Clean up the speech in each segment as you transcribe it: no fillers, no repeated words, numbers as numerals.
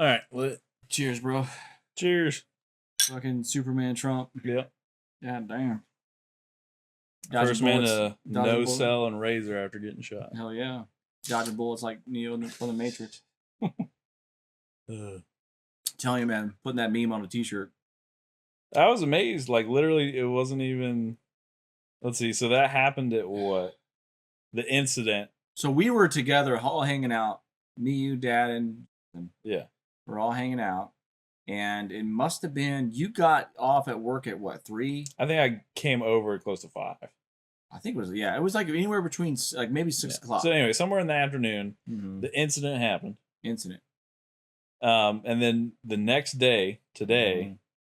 All right. Well, Cheers, bro. cheers. Fucking Superman Trump. Yeah. God damn. First man to no bullet. cell and razor after getting shot. Hell yeah. Dodging bullets like Neo from the Matrix. Telling you, man, putting that meme on a t-shirt. I was amazed. Like, literally, it wasn't even... Let's see. So that happened at what? The incident. So we were together, all hanging out. Me, you, Dad, and... Yeah. We're all hanging out. And it must have been... You got off at work at what, 3? I think I came over close to 5. I think it was... Yeah, it was like anywhere between, like, maybe 6 o'clock. So anyway, somewhere in the afternoon, the incident happened. And then the next day, today,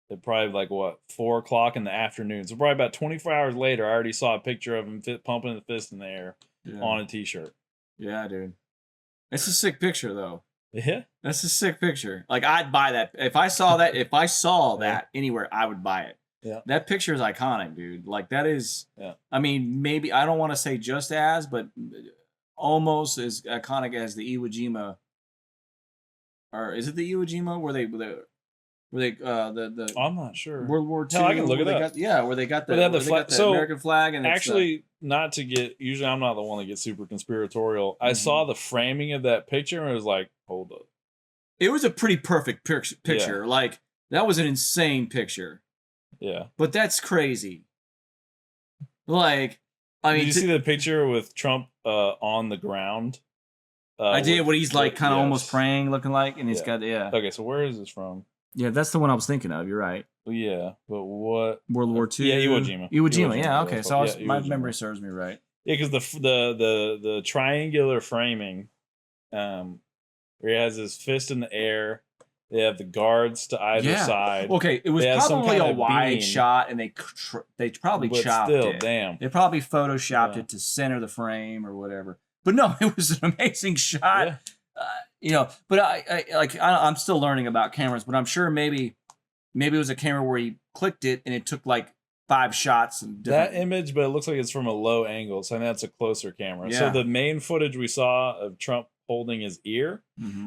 at probably like what, 4 o'clock in the afternoon. So probably about 24 hours later, I already saw a picture of him pumping the fist in the air on a t-shirt. Yeah, dude. It's a sick picture, though. Yeah, that's a sick picture. Like, I'd buy that if I saw that. If I saw that anywhere, I would buy it. Yeah, that picture is iconic, dude. Like, that is. Yeah. I mean, maybe I don't want to say just as, but almost as iconic as the Iwo Jima. Or is it the Iwo Jima where they the I'm not sure. World War II? No, I can look it up. Where they got the American flag and actually, not to get. Usually, I'm not the one that gets super conspiratorial. I saw the framing of that picture and it was like, hold up. It was a pretty perfect picture. Yeah. Like, that was an insane picture. Yeah, but that's crazy. Like, I mean, did you see the picture with Trump on the ground? I did. What he's like, kind of almost praying, looking like, and he's got Okay, so where is this from? Yeah, that's the one I was thinking of. You're right. Well, yeah, but what? World War II. Yeah, Iwo Jima. Iwo Jima. Yeah. Okay, so my Jima. memory serves me right. Yeah, because the triangular framing, where he has his fist in the air. They have the guards to either side. Okay, it was probably a wide shot, and they probably chopped it. Damn. They probably photoshopped it to center the frame or whatever. But no, it was an amazing shot. Yeah. But I'm still learning about cameras, but I'm sure maybe it was a camera where he clicked it and it took like 5 shots. That image, but it looks like it's from a low angle, so I think that's a closer camera. Yeah. So the main footage we saw of Trump holding his ear,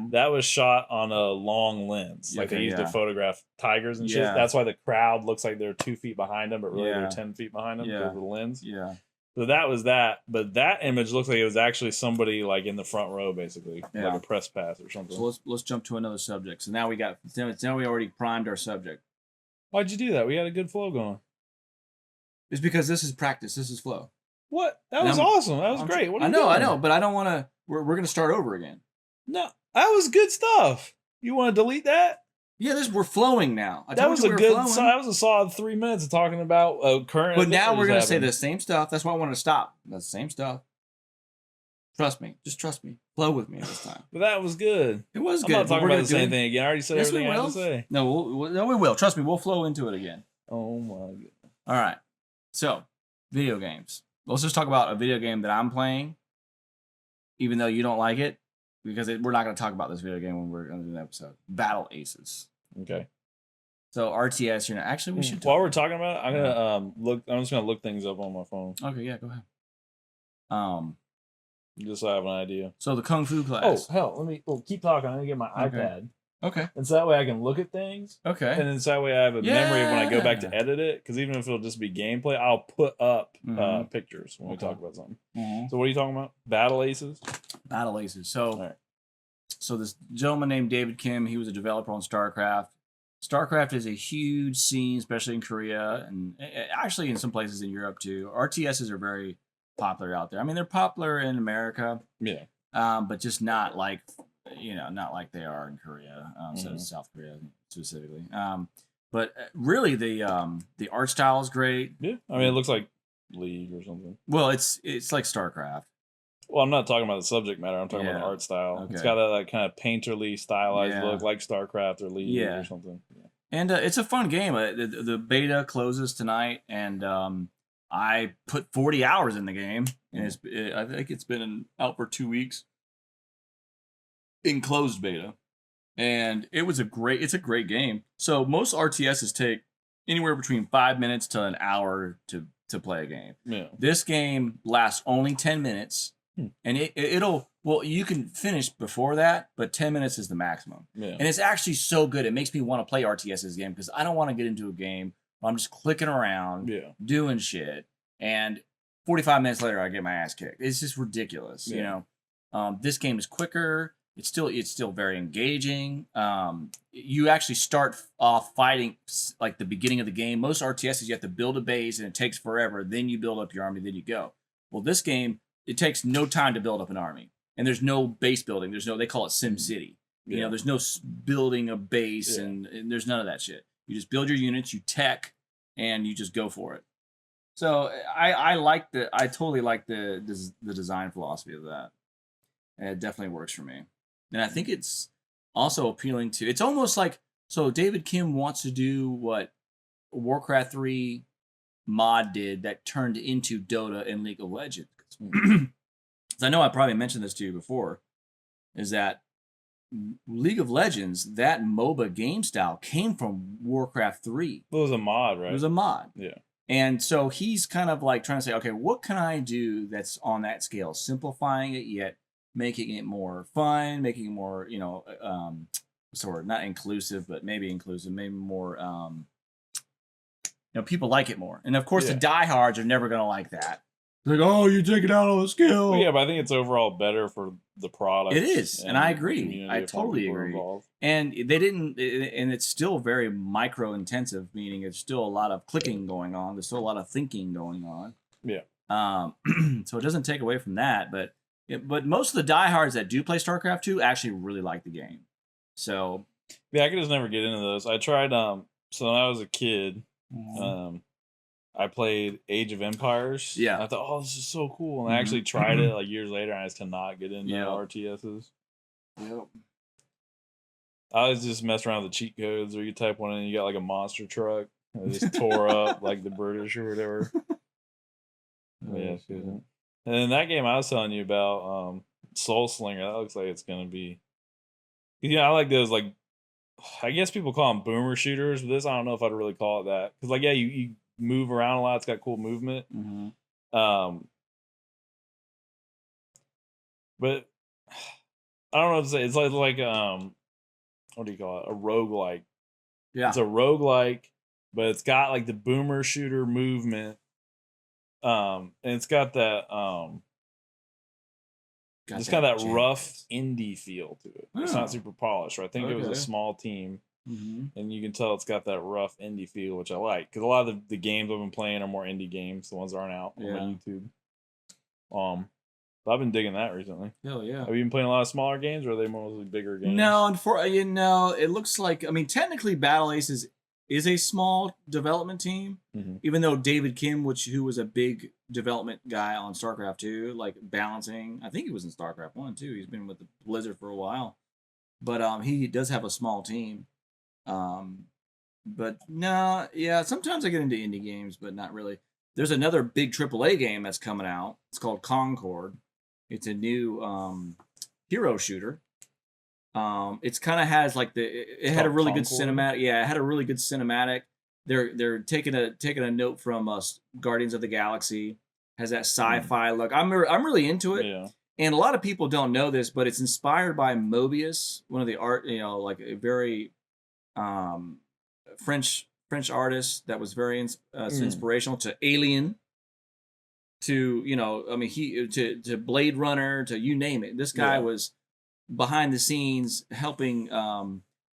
that was shot on a long lens. Like they used to photograph tigers and shit. That's why the crowd looks like they're 2 feet behind him, but really they're 10 feet behind him because of the lens. Yeah. So that was that, but that image looks like it was actually somebody like in the front row, basically, like a press pass or something. So let's jump to another subject. So now we already primed our subject. Why'd you do that? We had a good flow going. It's because this is practice. This is flow. What? That was awesome. That was great. What are you doing? I know, but I don't want to. We're gonna start over again. No, that was good stuff. You want to delete that? Yeah, we're flowing now. That was a solid 3 minutes of talking about current. But now we're gonna say the same stuff. That's why I wanted to stop. That's the same stuff. Trust me. Just trust me. Flow with me this time. But that was good. It was good. I'm not talking about the same thing again. I already said everything I had to say. No, we will. Trust me. We'll flow into it again. Oh my goodness. All right. So, video games. Let's just talk about a video game that I'm playing, even though you don't like it. Because we're not going to talk about this video game when we're going to do an episode. Battle Aces. Okay. So RTS, actually we should. While we're talking about it, I'm gonna look. I'm just gonna look things up on my phone. Okay, yeah, go ahead. Just so I have an idea. So the Kung Fu class. Oh hell, let me keep talking. I'm gonna get my iPad. Okay. And so that way I can look at things. Okay. And then so that way I have a memory of when I go back to edit it. Because even if it'll just be gameplay, I'll put up pictures when we talk about something. So what are you talking about? Battle Aces? Battle Aces. So, so this gentleman named David Kim, he was a developer on StarCraft. StarCraft is a huge scene, especially in Korea and actually in some places in Europe too. RTSs are very popular out there. I mean, they're popular in America. Yeah. But just not like not like they are in Korea, so South Korea specifically. But really, the art style is great. Yeah, I mean, it looks like League or something. Well, it's like StarCraft. Well, I'm not talking about the subject matter. I'm talking about the art style. Okay. It's got that kind of painterly, stylized look, like StarCraft or League or something. Yeah. And it's a fun game. The beta closes tonight, and I put 40 hours in the game, and I think it's been out for 2 weeks. In closed beta, and it's a great game. So most RTSs take anywhere between 5 minutes to an hour to play a game. Yeah. This game lasts only 10 minutes, and Well, you can finish before that, but 10 minutes is the maximum. Yeah. And it's actually so good. It makes me want to play RTS's game because I don't want to get into a game where I'm just clicking around, doing shit, and 45 minutes later I get my ass kicked. It's just ridiculous, you know. This game is quicker. It's still very engaging. You actually start off fighting like the beginning of the game. Most RTSs, you have to build a base and it takes forever. Then you build up your army, then you go. Well, this game, it takes no time to build up an army. And there's no base building. They call it Sim City. You know, there's no building a base and there's none of that shit. You just build your units, you tech, and you just go for it. So I totally like the design philosophy of that. And it definitely works for me. And I think it's also appealing to, it's almost like, so David Kim wants to do what Warcraft 3 mod did that turned into Dota and League of Legends. I know I probably mentioned this to you before, is that League of Legends, that MOBA game style came from Warcraft 3. It was a mod, right? It was a mod. Yeah. And so he's kind of like trying to say, okay, what can I do that's on that scale? Simplifying it, yet making it more fun, making it more, you know, not inclusive, but maybe inclusive, maybe more, you know, people like it more. And of course, the diehards are never going to like that. Like, oh, you're taking out all the skill. Well, yeah, but I think it's overall better for the product. It is, and I agree. I totally agree. Involved. And they didn't, and it's still very micro-intensive, meaning there's still a lot of clicking going on. There's still a lot of thinking going on. Yeah. So it doesn't take away from that, but most of the diehards that do play StarCraft 2 actually really like the game. So yeah, I could just never get into those. I tried. So when I was a kid, I played Age of Empires. Yeah. I thought, oh, this is so cool. And I actually tried it like years later, and I just cannot get into RTSs. Yep. I was just messing around with the cheat codes, or you type one in and you got like a monster truck. And it just tore up like the British or whatever. Yeah. And then that game I was telling you about, Soul Slinger, that looks like it's going to be... You know, I like those, like, I guess people call them boomer shooters, but this, I don't know if I'd really call it that. Because, like, yeah, you move around a lot. It's got cool movement. But I don't know what to say. It's like what do you call it? A roguelike. Yeah. It's a roguelike, but it's got like the boomer shooter movement. And it's got that it's got that rough indie feel to it. It's not super polished. Right? I think it was a small team. And you can tell it's got that rough indie feel, which I like, because a lot of the games I've been playing are more indie games, the ones that aren't out on my YouTube. But I've been digging that recently. Hell yeah! Have you been playing a lot of smaller games, or are they mostly bigger games? No, it looks like, I mean, technically, Battle Aces is a small development team, even though David Kim, who was a big development guy on StarCraft 2, like balancing, I think he was in StarCraft 1 too. He's been with the Blizzard for a while, but he does have a small team. But no, yeah, sometimes I get into indie games, but not really. There's another big AAA game that's coming out. It's called Concord. It's a new hero shooter. It's kind of has like it had a really good cinematic. Yeah, it had a really good cinematic. They're taking a note from Guardians of the Galaxy. Has that sci-fi look. I'm really into it. Yeah. And a lot of people don't know this, but it's inspired by Mobius, one of the art, you know, like a very French artist that was very inspirational to Alien, to, you know, I mean, to Blade Runner, to you name it. This guy was behind the scenes helping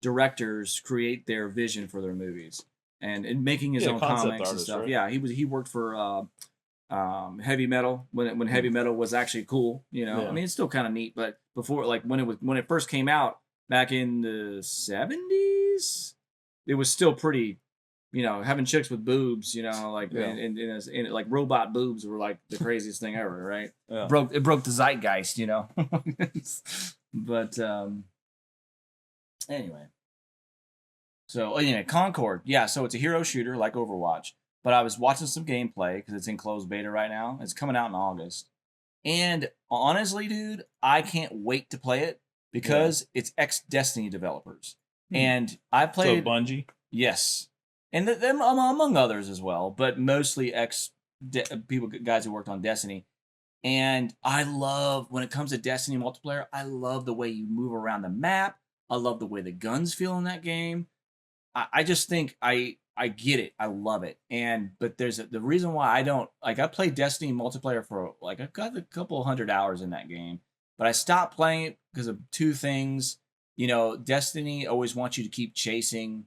directors create their vision for their movies and making his own comics and stuff. Right? Yeah, he worked for Heavy Metal when Heavy Metal was actually cool. You know, I mean, it's still kind of neat, but before, like when it first came out back in the 70s, it was still pretty, you know, having chicks with boobs, you know, like and like robot boobs were like the craziest thing ever, right? Yeah. It broke the zeitgeist, you know. But anyway. So Concord, so it's a hero shooter like Overwatch. But I was watching some gameplay because it's in closed beta right now. It's coming out in August, and honestly, dude, I can't wait to play it because it's ex-Destiny developers. And I played Bungie. Yes, and them among others as well, but mostly guys who worked on Destiny. And I love, when it comes to Destiny multiplayer, I love the way you move around the map. I love the way the guns feel in that game. I just think I get it. I love it. But the reason why I don't, like, I played Destiny multiplayer for, like, I've got a couple hundred hours in that game, but I stopped playing it because of two things. You know, Destiny always wants you to keep chasing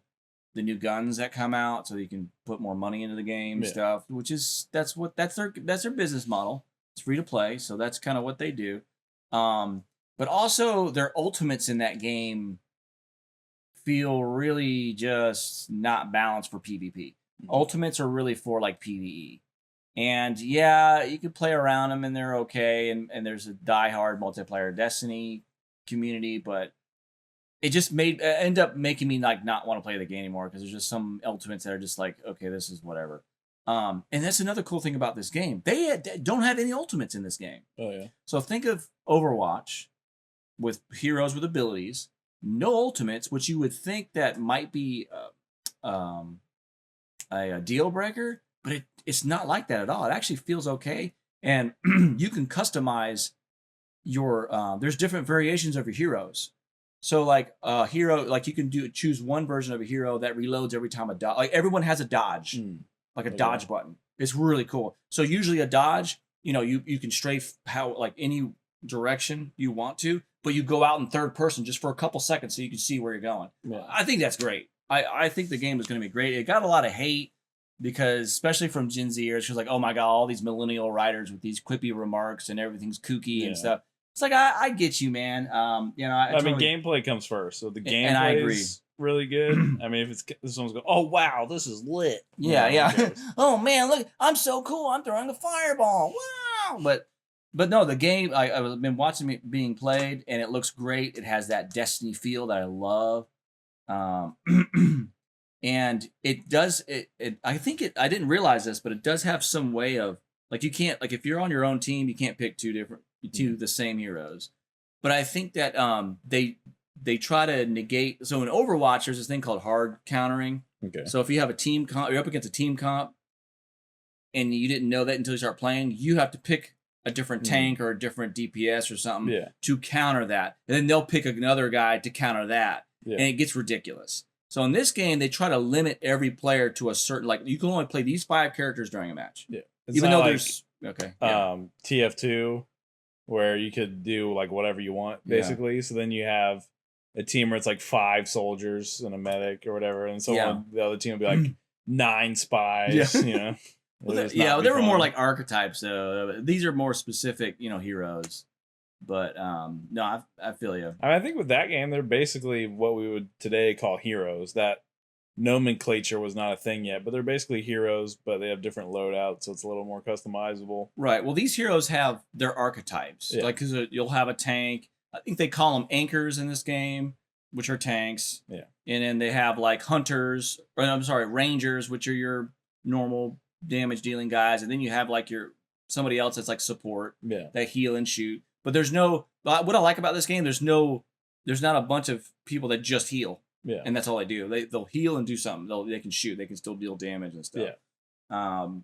the new guns that come out so you can put more money into the game stuff, which is, that's their business model. It's free to play, so that's kind of what they do. But also their ultimates in that game feel really just not balanced for PvP. Ultimates are really for like PvE. And yeah, you can play around them and they're okay. And there's a diehard multiplayer Destiny community, but it just end up making me like not want to play the game anymore because there's just some ultimates that are just like, okay, this is whatever. And that's another cool thing about this game. They don't have any ultimates in this game. Oh yeah. So think of Overwatch with heroes with abilities, no ultimates, which you would think that might be a deal breaker, but it's not like that at all. It actually feels okay, and you can customize your. There's different variations of your heroes. So like a hero, like you can choose one version of a hero that reloads every time a dodge. Like everyone has a dodge, like a dodge button. It's really cool. So usually a dodge, you can strafe like any direction you want to, but you go out in third person just for a couple seconds so you can see where you're going. Yeah. I think that's great. I think the game is going to be great. It got a lot of hate because, especially from Gen Zers, she was like, "Oh my god, all these millennial writers with these quippy remarks and everything's kooky and stuff." It's like I get you, man. I mean, gameplay comes first, so the gameplay is really good. I mean, if someone's going, "Oh wow, this is lit," yeah. Oh man, look, I'm so cool. I'm throwing a fireball. Wow, but no, the game I've been watching it being played, and it looks great. It has that Destiny feel that I love, and it does. I think I didn't realize this, but it does have some way of like you can't like if you're on your own team, you can't pick two the same heroes. But I think that they try to negate. So in Overwatch, there's this thing called hard countering. Okay. So if you have a team comp, you're up against a team comp, and you didn't know that until you start playing, you have to pick a different tank or a different DPS or something to counter that. And then they'll pick another guy to counter that. Yeah. And it gets ridiculous. So in this game, they try to limit every player to a certain, like, you can only play these 5 characters during a match. Yeah. Even though there's, okay. TF2, where you could do, like, whatever you want, basically. Yeah. So then you have a team where it's, like, 5 soldiers and a medic or whatever. And so the other team will be, like, 9 spies, Well, there were more like archetypes though. These are more specific, heroes. But no, I feel you. I think with that game, they're basically what we would today call heroes. That nomenclature was not a thing yet, but they're basically heroes, but they have different loadouts, so it's a little more customizable. Right. Well, these heroes have their archetypes. Yeah. Like, because you'll have a tank. I think they call them anchors in this game, which are tanks. Yeah. And then they have like hunters, rangers, which are your normal damage dealing guys, and then you have like somebody else that's like support that heal and shoot. But there's no, what I like about this game, there's not a bunch of people that just heal, and that's all they do. They'll heal and do something. They can shoot, they can still deal damage and stuff.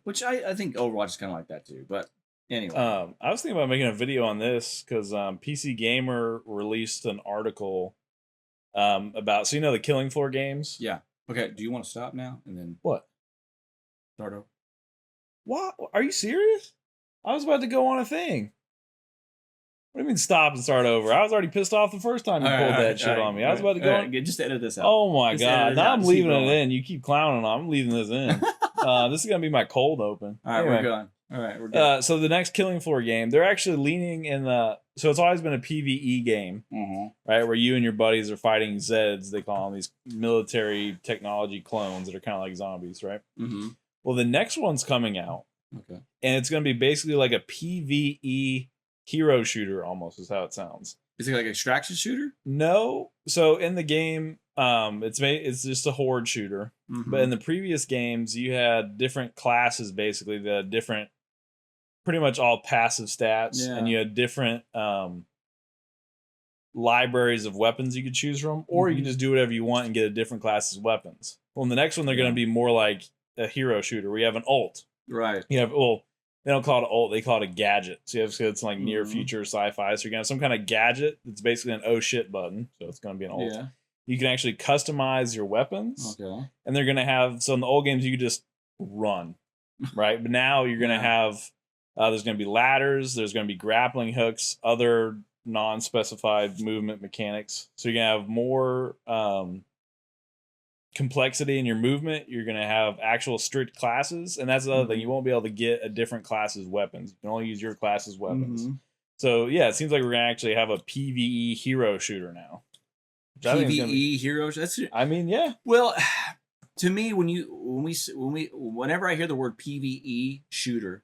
Which I think Overwatch is kind of like that too. But anyway, I was thinking about making a video on this because PC Gamer released an article about the Killing Floor games. Yeah. Okay. Do you want to stop now and then what? Start over. What? Are you serious? I was about to go on a thing. What do you mean stop and start over? I was already pissed off the first time you pulled that shit on me. I was about to go on. Just edit this out. Oh my god. Now I'm leaving it in. You keep clowning on. I'm leaving this in. This is going to be my cold open. All right, we're going. All right, we're good. So the next Killing Floor game, they're actually leaning in the... So it's always been a PvE game, right? Where you and your buddies are fighting Zeds, they call them, these military technology clones that are kind of like zombies, right? Mm-hmm. Well, the next one's coming out. Okay. And it's going to be basically like a PvE hero shooter, almost, is how it sounds. Is it like an extraction shooter? No. So in the game, it's just a horde shooter. Mm-hmm. But in the previous games, you had different classes, basically, that had different, pretty much all passive stats. Yeah. And you had different libraries of weapons you could choose from. Or you can just do whatever you want and get a different class's weapons. Well, in the next one, they're going to be more like a hero shooter where you have an ult. Right. You have, they don't call it old, they call it a gadget. So it's like near future sci-fi. So you're gonna have some kind of gadget that's basically an oh shit button. So it's gonna be an ult. Yeah. You can actually customize your weapons. Okay. And they're gonna have, so in the old games you could just run. Right? But now you're gonna have there's gonna be ladders, there's gonna be grappling hooks, other non-specified movement mechanics. So you're gonna have more complexity in your movement. You're going to have actual strict classes, and that's the other thing. You won't be able to get a different class's weapons. You can only use your class's weapons. So yeah, it seems like we're going to actually have a PvE hero shooter now. PvE hero. That's. I mean, yeah. Well, to me, whenever I hear the word PvE shooter,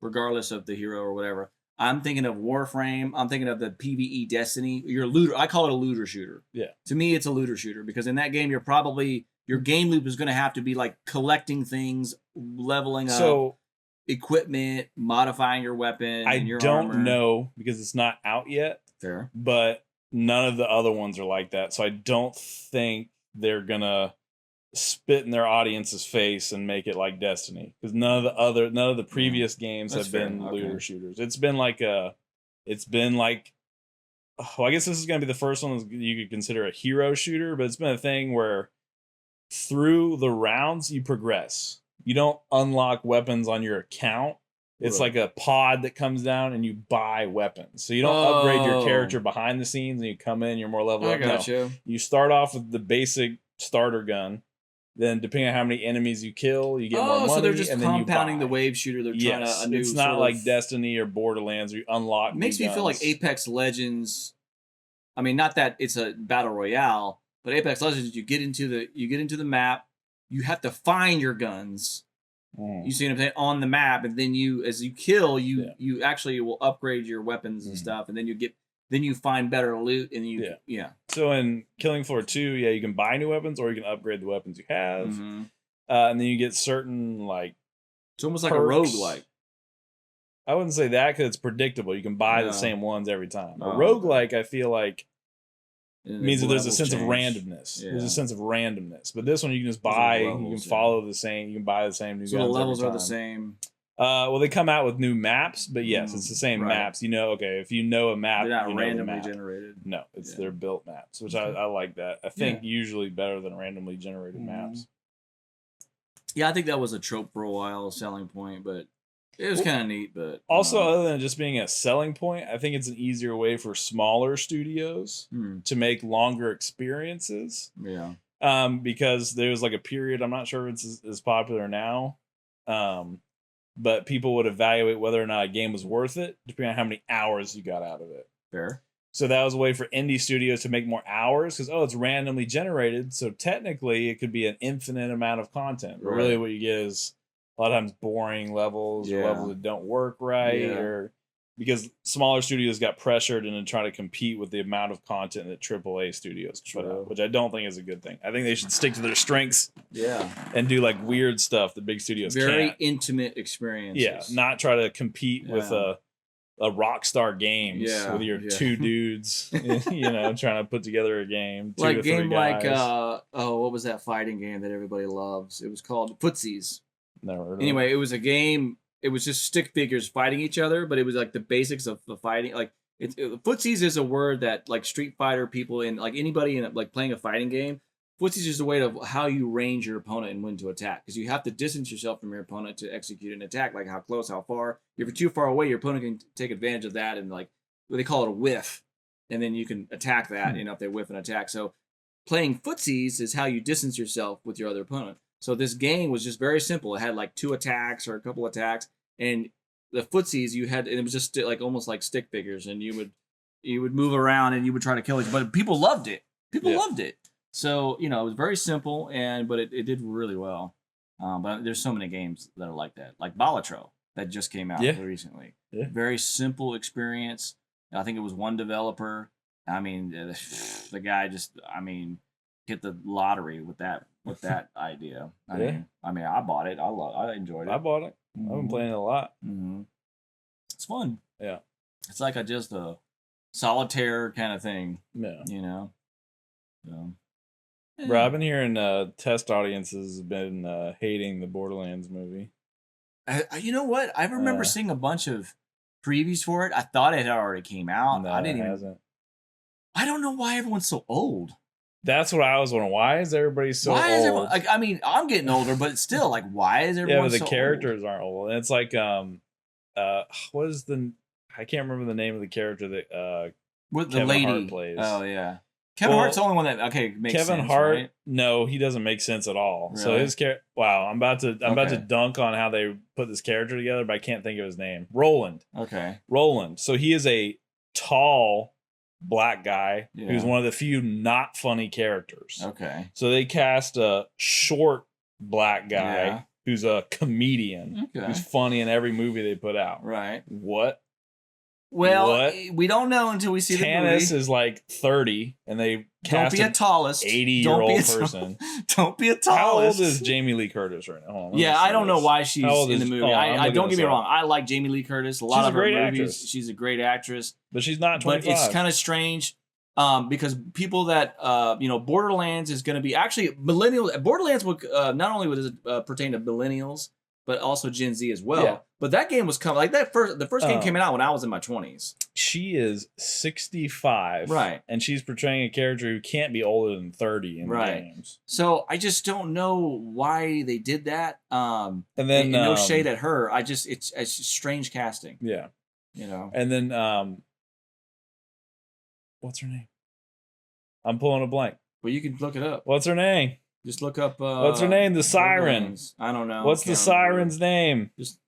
regardless of the hero or whatever, I'm thinking of Warframe. I'm thinking of the PvE Destiny. You're a looter. I call it a looter shooter. Yeah. To me, it's a looter shooter because in that game, your game loop is going to have to be like collecting things, leveling up equipment, modifying your weapon. I and your don't armor. know because it's not out yet. Fair. But none of the other ones are like that. So I don't think they're going to spit in their audience's face and make it like Destiny, because none of the previous games have been looter shooters. It's been like I guess this is going to be the first one you could consider a hero shooter, but it's been a thing where through the rounds you progress. You don't unlock weapons on your account. It's like a pod that comes down and you buy weapons. So you don't upgrade your character behind the scenes and you come in, you're more level up. No. You start off with the basic starter gun. Then, depending on how many enemies you kill, you get more money. So they're just compounding the wave shooter. They're trying to. It's not like Destiny or Borderlands where you unlock. It makes me feel like Apex Legends. I mean, not that it's a battle royale, but Apex Legends, you get into the map. You have to find your guns. You see what I'm saying, on the map, and then as you kill, you actually will upgrade your weapons and stuff, and then you find better loot, and So in Killing Floor 2, you can buy new weapons or you can upgrade the weapons you have. And then you get certain, like, it's almost like a roguelike. I wouldn't say that because it's predictable. You can buy the same ones every time. A roguelike, I feel like, means that there's a sense of randomness. There's a sense of randomness. But this one you can just buy, you can follow the same, you can buy the same new guns. So the levels are the same. Well, they come out with new maps, but yes, it's the same maps. You know, if you know a map, they're not randomly generated. No, it's their built maps, which I like that. I think usually better than randomly generated maps. Yeah, I think that was a trope for a while, a selling point, but it was kind of neat. But also, other than just being a selling point, I think it's an easier way for smaller studios to make longer experiences. Yeah. Because there's like a period, I'm not sure if it's as popular now. But people would evaluate whether or not a game was worth it, depending on how many hours you got out of it. Fair. So that was a way for indie studios to make more hours, because, it's randomly generated, so technically it could be an infinite amount of content. But really what you get is a lot of times boring levels, or levels that don't work right, or because smaller studios got pressured into trying to compete with the amount of content that AAA studios put out, which I don't think is a good thing. I think they should stick to their strengths, and do like weird stuff that big studios can't. Very intimate experiences. Yeah, not try to compete with a Rockstar Games with your two dudes, trying to put together a game. Like game like what was that fighting game that everybody loves? It was called Footsies. Never heard of Anyway, it was a game. It was just stick figures fighting each other, but it was like the basics of the fighting. Like footsies is a word that like Street Fighter people and like anybody in like playing a fighting game. Footsies is a way of how you range your opponent and when to attack, because you have to distance yourself from your opponent to execute an attack. Like how close, how far. If you're too far away, your opponent can take advantage of that and like they call it a whiff, and then you can attack that. If they whiff an attack. So playing footsies is how you distance yourself with your other opponent. So this game was just very simple. It had like 2 attacks or a couple attacks, and the footsies you had, and it was just like almost like stick figures, and you would move around and you would try to kill each other. But people loved it. People loved it. So it was very simple, but it did really well. But there's so many games that are like that, like Balatro that just came out recently. Yeah. Very simple experience. I think it was one developer. I mean, the guy just hit the lottery with that idea. I mean, I bought it. I enjoyed it. I bought it. I've been playing it a lot. It's fun. Yeah. It's like just a solitaire kind of thing. Yeah. So. Bro, I've been hearing test audiences have been hating the Borderlands movie. You know what? I remember seeing a bunch of previews for it. I thought it had already came out. No, I didn't it hasn't. I don't know why everyone's so old. That's what I was wondering. Why is everybody so old? Everyone, like, I mean, I'm getting older, but still, like, why is everyone so old? Characters aren't old. And it's like, what is I can't remember the name of the character that what Kevin the lady Hart plays. Oh, yeah. Kevin Hart's the only one that, makes Kevin sense, Hart, right? no, he doesn't make sense at all. Really? So his character, wow, I'm about to dunk on how they put this character together, but I can't think of his name. Roland. Okay. Roland. So he is a tall black guy who's one of the few not funny characters. Okay. So they cast a short black guy who's a comedian who's funny in every movie they put out. Right. What? Well, we don't know until we see the movie. Tanis is like 30 and they cast an 80-year-old person. Don't be a tallest. How old is Jamie Lee Curtis right now? I don't know why she's in the movie. I don't get me wrong. I like Jamie Lee Curtis. A lot of her movies. Actress. She's a great actress. But she's not 25. But it's kind of strange because people that, Borderlands is going to be actually millennials. Borderlands would not only would it pertain to millennials, but also Gen Z as well. Yeah. But that game was coming the first game came out when I was in my 20s. She is 65. Right. And she's portraying a character who can't be older than 30 in the games. So I just don't know why they did that. And then no shade at her. It's strange casting. Yeah. You know. And then what's her name? I'm pulling a blank. Well, you can look it up. What's her name? Just look up. What's her name? The siren. I don't know. What's the siren's name? Just.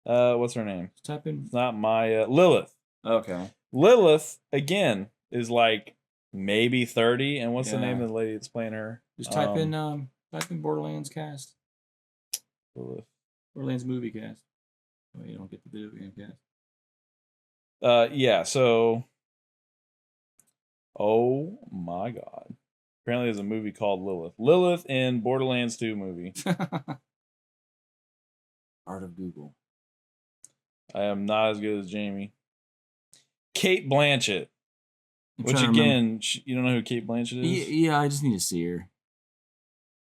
What's her name? Type in. It's not Maya. Lilith. Okay. Lilith again is like maybe 30. And what's the name of the lady that's playing her? Just type in Borderlands cast. Lilith. Borderlands movie cast. Oh, you don't get the video game cast. So. Oh my God. Apparently there's a movie called Lilith. Lilith in Borderlands 2 movie. Art of Google. I am not as good as Jamie. Kate Blanchett. Which again, you don't know who Kate Blanchett is? Yeah, I just need to see her.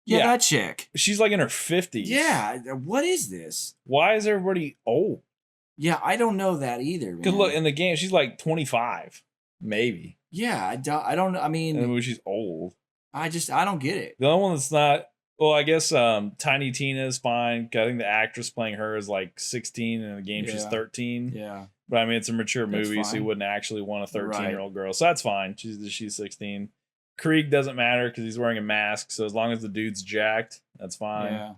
Yeah, that chick. She's like in her 50s. Yeah, what is this? Why is everybody old? Yeah, I don't know that either. Because look, in the game, she's like 25. Maybe. Yeah, I don't know. I mean, in the movie, she's old. I don't get it. The only one that's not, well, I guess Tiny Tina is fine. I think the actress playing her is like 16, and in the game she's 13. Yeah. But I mean, it's a mature movie, so you wouldn't actually want a 13-year-old girl. So that's fine. She's 16. Krieg doesn't matter because he's wearing a mask. So as long as the dude's jacked, that's fine.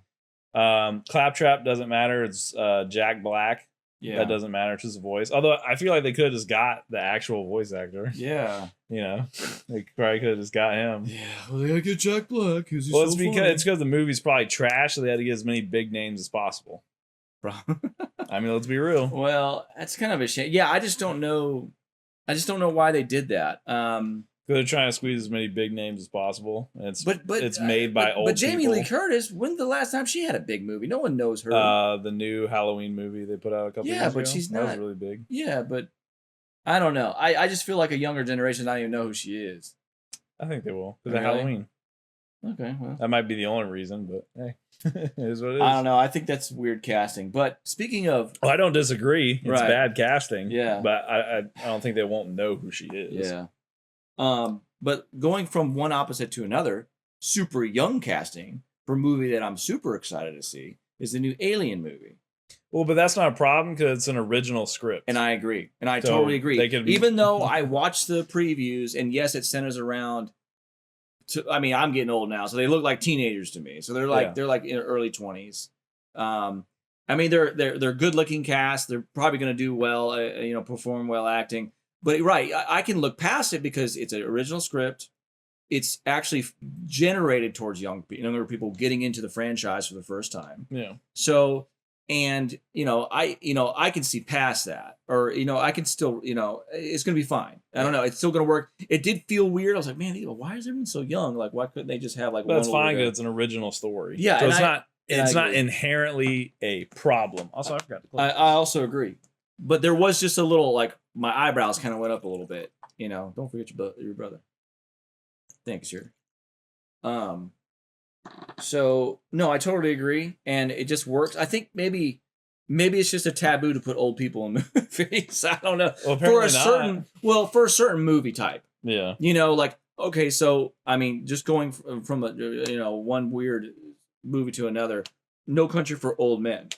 Yeah. Claptrap doesn't matter. It's Jack Black. Yeah. That doesn't matter. It's just a voice. Although I feel like they could have just got the actual voice actor. Yeah. You know, they probably could have just got him. Yeah. Well, they gotta get Jack Black. Well, it's because the movie's probably trash, so they had to get as many big names as possible. I mean, let's be real. Well, that's kind of a shame. Yeah, I just don't know why they did that. They're trying to squeeze as many big names as possible. And it's made by old people. But Jamie Lee Curtis, when's the last time she had a big movie? No one knows her. The new Halloween movie they put out a couple years ago. Yeah, but she's not. That was really big. Yeah, but I don't know. I just feel like a younger generation doesn't even know who she is. I think they will. Because of Halloween. Okay, well. That might be the only reason, but hey. It is what it is. I don't know. I think that's weird casting. But speaking of... Well, I don't disagree. It's bad casting. Yeah. But I don't think they won't know who she is. Yeah. But going from one opposite to another, super young casting for a movie that I'm super excited to see is the new Alien movie. Well, but that's not a problem because it's an original script. And I agree. And I totally agree. Even though I watched the previews, and yes, it centers around... I'm getting old now, so they look like teenagers to me. So they're like in their early 20s. They're good looking cast. They're probably going to do well, perform well acting. But I can look past it because it's an original script. It's actually generated towards younger people getting into the franchise for the first time. Yeah. So, and I can see past that, or I can still, it's gonna be fine. I don't know, it's still gonna work. It did feel weird. I was like, man, why is everyone so young? Like, why couldn't they just have like? But that's fine because it's an original story. Yeah, so it's not inherently a problem. Also, I forgot to I also agree, but there was just a little like my eyebrows kind of went up a little bit. Don't forget your brother. Thanks, sir. So no, I totally agree, and it just works. I think maybe it's just a taboo to put old people in movies. I don't know. Well, For a certain movie type. Yeah. Like, okay, so I mean, just going from one weird movie to another. No Country for Old Men.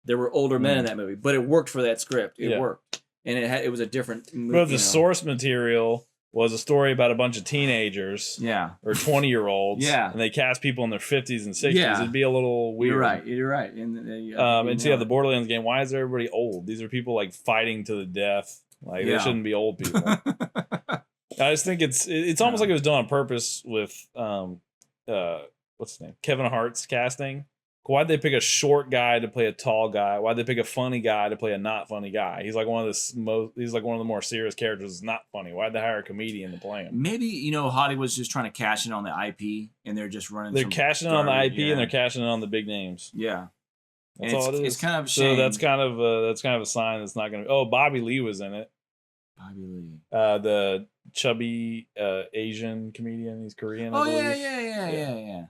There were older men in that movie, but it worked for that script. It worked, and it was a different movie. But the source material was a story about a bunch of teenagers, or 20-year-olds, and they cast people in their 50s and 60s. It'd be a little weird. You're right. And the Borderlands game. Why is everybody old? These are people like fighting to the death. Like they shouldn't be old people. I just think it's almost like it was done on purpose with what's his name? Kevin Hart's casting. Why'd they pick a short guy to play a tall guy? Why'd they pick a funny guy to play a not funny guy? He's like one of the more serious characters. It's not funny. Why'd they hire a comedian to play him? Maybe Hollywood's just trying to cash in on the IP, and they're just running. They're cashing in on the IP, and they're cashing in on the big names. Yeah, that's all it is. It's kind of a shame. So that's kind of a sign that's not going to. Oh, Bobby Lee was in it. Bobby Lee, the chubby Asian comedian. He's Korean. Oh yeah.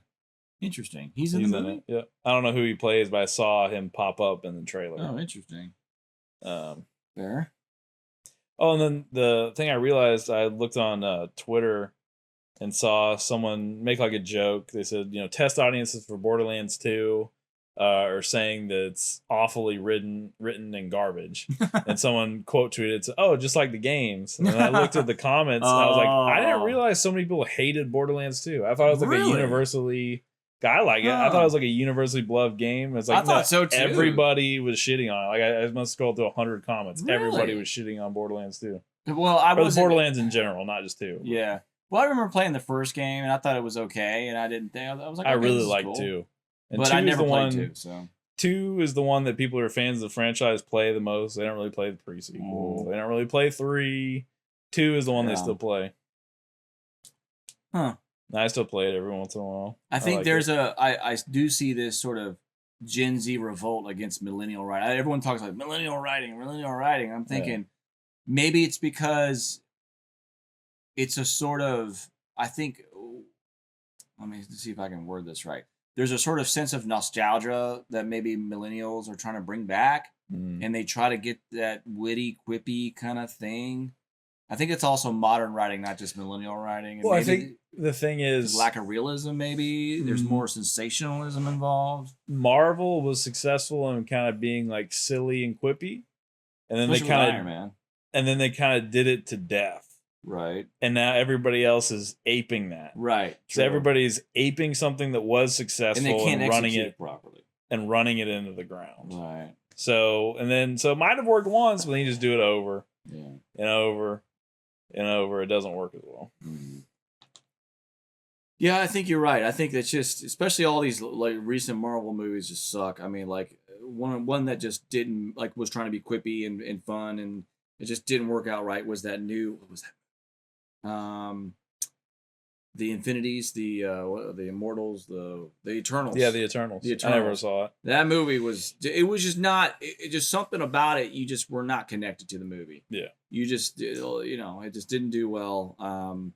Interesting. He's in the movie? It. Yeah. I don't know who he plays, but I saw him pop up in the trailer. Oh, interesting. Fair. Oh, and then the thing I realized, I looked on Twitter and saw someone make like a joke. They said, test audiences for Borderlands 2 are saying that it's awfully written and garbage. And someone quote tweeted, "Oh, just like the games." And then I looked at the comments and I was like, I didn't realize so many people hated Borderlands 2. I thought it was like a universally... I like it. I thought it was like a universally beloved game. It's like I thought so too. Everybody was shitting on it. Like I must scroll through 100 comments. Really? Everybody was shitting on Borderlands 2. Well, I was Borderlands in general, not just 2. Yeah. Well, I remember playing the first game and I thought it was okay, and I didn't think I was like, I really liked 2. And but 2 I never played 2. 2. So 2 is the one that people who are fans of the franchise play the most. They don't really play the pre-sequel. They don't really play 3. 2 is the one they still play. Huh. I still play it every once in a while. I think I do see this sort of Gen Z revolt against millennial writing. Everyone talks like millennial writing. I'm thinking maybe it's because it's a sort of, I think, let me see if I can word this right. There's a sort of sense of nostalgia that maybe millennials are trying to bring back, and they try to get that witty, quippy kind of thing. I think it's also modern writing, not just millennial writing. Well, I think the thing is... lack of realism, maybe. There's more sensationalism involved. Marvel was successful in kind of being like silly and quippy. And then they kind of did it to death. Right. And now everybody else is aping that. Right. So everybody's aping something that was successful and they can't running it properly. And running it into the ground. Right. So it might have worked once, but then you just do it over. Yeah. And over. And over. It doesn't work as well. Yeah, I think you're right. I think that's just, especially all these like recent Marvel movies just suck. I mean, like one that just didn't, like, was trying to be quippy and fun, and it just didn't work out right was that new, what was that? The Infinities, the Immortals, the Eternals. Yeah, the Eternals. I never saw it. That movie was just not, it just something about it, you just were not connected to the movie. Yeah. You just, it just didn't do well.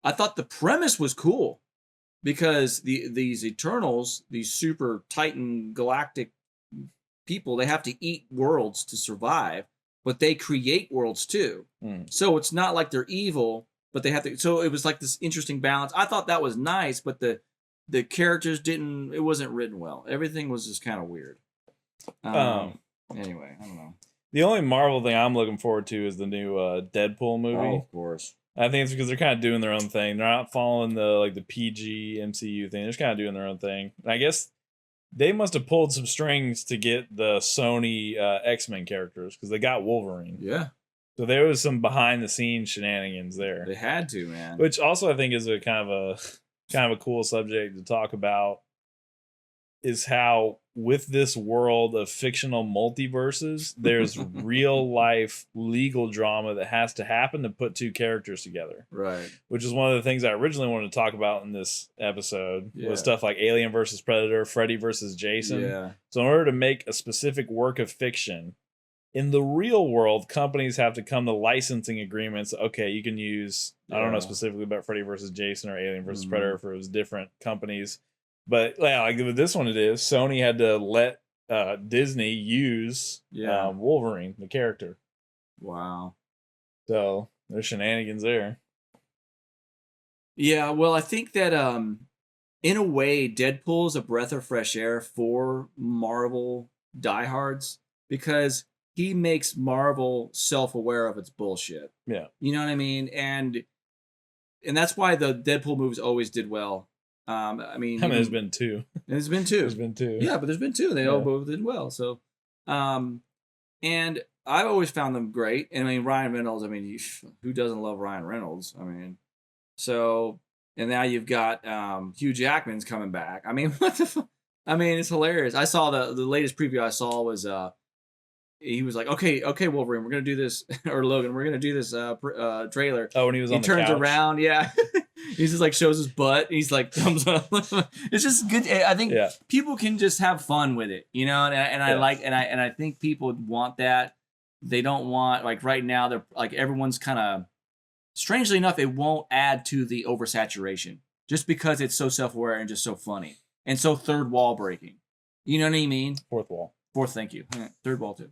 I thought the premise was cool because these Eternals, these super Titan galactic people, they have to eat worlds to survive, but they create worlds too. So it's not like they're evil, but they have to. So it was like this interesting balance. I thought that was nice, but the characters didn't. It wasn't written well. Everything was just kind of weird. Anyway, I don't know. The only Marvel thing I'm looking forward to is the new Deadpool movie. Oh, of course. I think it's because they're kind of doing their own thing. They're not following the PG MCU thing. They're just kind of doing their own thing. And I guess they must have pulled some strings to get the Sony X-Men characters because they got Wolverine. Yeah. So there was some behind the scenes shenanigans there. They had to, man. Which also I think is a kind of a cool subject to talk about, is how with this world of fictional multiverses, there's real life legal drama that has to happen to put two characters together. Right. Which is one of the things I originally wanted to talk about in this episode, was stuff like Alien versus Predator, Freddy versus Jason. Yeah. So in order to make a specific work of fiction, in the real world, companies have to come to licensing agreements. Okay, you can use, I don't know specifically about Freddy versus Jason or Alien versus Predator, for it was different companies. But yeah, like with this one, it is Sony had to let Disney use Wolverine, the character. Wow. So there's shenanigans there. Yeah, well, I think that in a way, Deadpool's a breath of fresh air for Marvel diehards because he makes Marvel self-aware of its bullshit. Yeah. You know what I mean? And that's why the Deadpool movies always did well. I mean, there's been two. There's been two. There's been two. Yeah, but there's been two. They all both did well. So, and I've always found them great. And I mean, Ryan Reynolds. I mean, who doesn't love Ryan Reynolds? I mean, so and now you've got Hugh Jackman's coming back. I mean, what the fuck? I mean, it's hilarious. I saw the latest preview I saw was he was like, okay, Wolverine, we're gonna do this, or Logan, we're gonna do this trailer. Oh, when he was on the couch. He turns around, yeah. He's just like shows his butt. He's like thumbs up. It's just good. I think people can just have fun with it, you know. And I like, and I think people want that. They don't want, like, right now they're like, everyone's kind of, strangely enough, it won't add to the oversaturation just because it's so self-aware and just so funny and so third wall breaking. You know what I mean? Fourth wall. Fourth, thank you. Third wall too.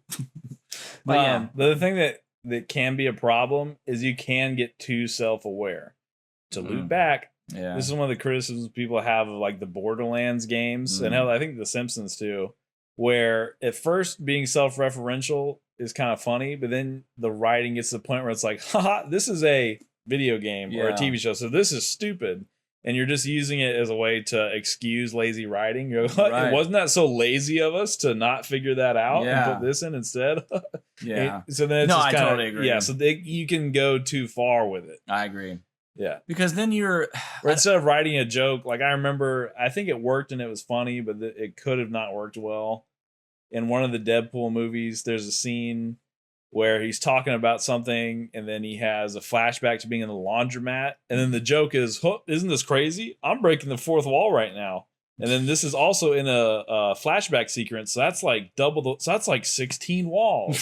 But yeah, the thing that can be a problem is you can get too self-aware. To loop back, this is one of the criticisms people have of like the Borderlands games, and hell, I think The Simpsons too, where at first being self-referential is kind of funny, but then the writing gets to the point where it's like, haha, this is a video game or a TV show, so this is stupid. And you're just using it as a way to excuse lazy writing. You're like, right. Wasn't that so lazy of us to not figure that out and put this in instead? Yeah. So then it's just I totally agree. Yeah, so you can go too far with it. I agree. Yeah. Because then you're... Or instead of writing a joke, like I remember, I think it worked and it was funny, but it could have not worked well. In one of the Deadpool movies, there's a scene where he's talking about something and then he has a flashback to being in the laundromat. And then the joke is, isn't this crazy? I'm breaking the fourth wall right now. And then this is also in a flashback sequence. So that's like so that's like 16 walls.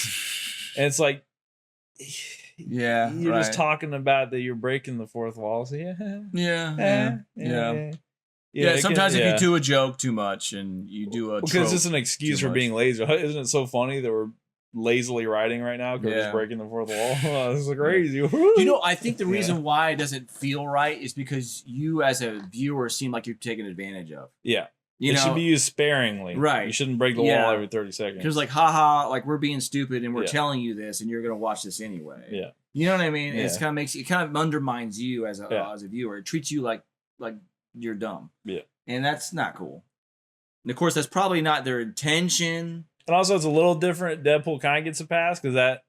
And it's like... Yeah, you're just talking about that you're breaking the fourth wall. So yeah. Sometimes if you do a joke too much and you do a because it's an excuse for being lazy. Isn't it so funny that we're lazily writing right now because we're just breaking the fourth wall? Oh, this is crazy. You know, I think the reason why it doesn't feel right is because you as a viewer seem like you're taken advantage of. Yeah. It should be used sparingly. Right. You shouldn't break the wall every 30 seconds. Because like, haha, like we're being stupid and we're telling you this and you're going to watch this anyway. Yeah. You know what I mean? Yeah. It kind of undermines you as a viewer. It treats you like you're dumb. Yeah. And that's not cool. And of course, that's probably not their intention. And also, it's a little different. Deadpool kind of gets a pass because that,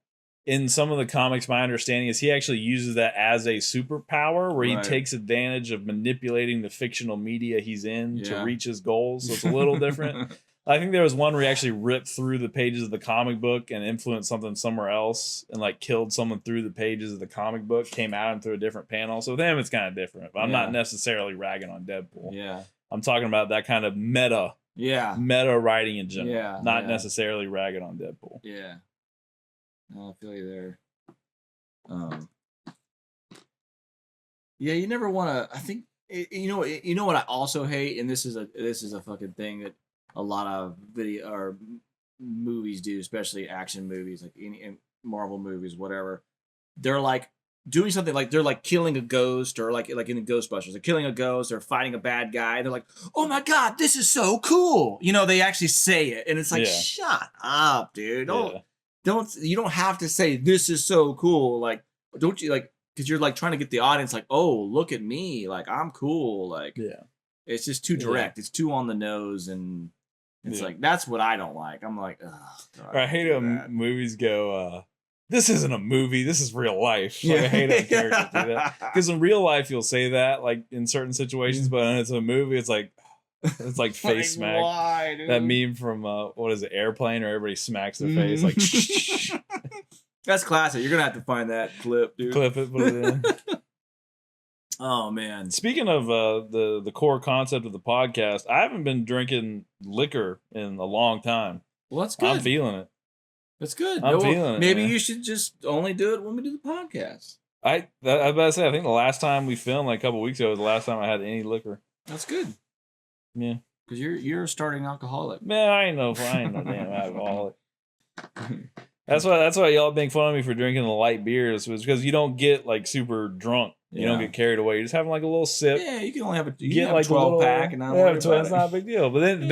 in some of the comics, my understanding is he actually uses that as a superpower where he takes advantage of manipulating the fictional media he's in to reach his goals. So it's a little different. I think there was one where he actually ripped through the pages of the comic book and influenced something somewhere else and like killed someone through the pages of the comic book, came at him through a different panel. So with him, it's kind of different. But I'm not necessarily ragging on Deadpool. Yeah. I'm talking about that kind of meta writing in general. Not necessarily ragging on Deadpool. Yeah. I feel you there. Yeah, you never want to. I think you know what I also hate, and this is a fucking thing that a lot of video or movies do, especially action movies, like in Marvel movies, whatever. They're like doing something like they're like killing a ghost, or like in the Ghostbusters, they're killing a ghost or fighting a bad guy. They're like, "Oh my god, this is so cool!" You know, they actually say it, and it's like, shut up, dude. You don't have to say this is so cool. Like, don't you like, because you're like trying to get the audience like, oh, look at me, like I'm cool. Like, it's just too direct. It's too on the nose, and it's like that's what I don't like. I'm like, oh, I hate when movies go, this isn't a movie, this is real life. Like, I hate when characters do that, because in real life you'll say that like in certain situations, but when it's a movie, it's like face smack. Why, dude? That meme from what is it, Airplane, or everybody smacks their face like. That's classic. You're gonna have to find that clip, dude. Clip it, put it in. Oh man. Speaking of the core concept of the podcast, I haven't been drinking liquor in a long time. Well, that's good. I'm feeling it. That's good. I'm feeling it. Maybe you should just only do it when we do the podcast. I was about to say, I think the last time we filmed, like a couple weeks ago, was the last time I had any liquor. That's good. Yeah. Because you're a starting alcoholic. Man, I ain't no damn alcoholic. That's why y'all make fun of me for drinking the light beers, was because you don't get like super drunk. You don't get carried away. You're just having like a little sip. Yeah, you can only have a 12 pack and not worry about it's not a big deal. But then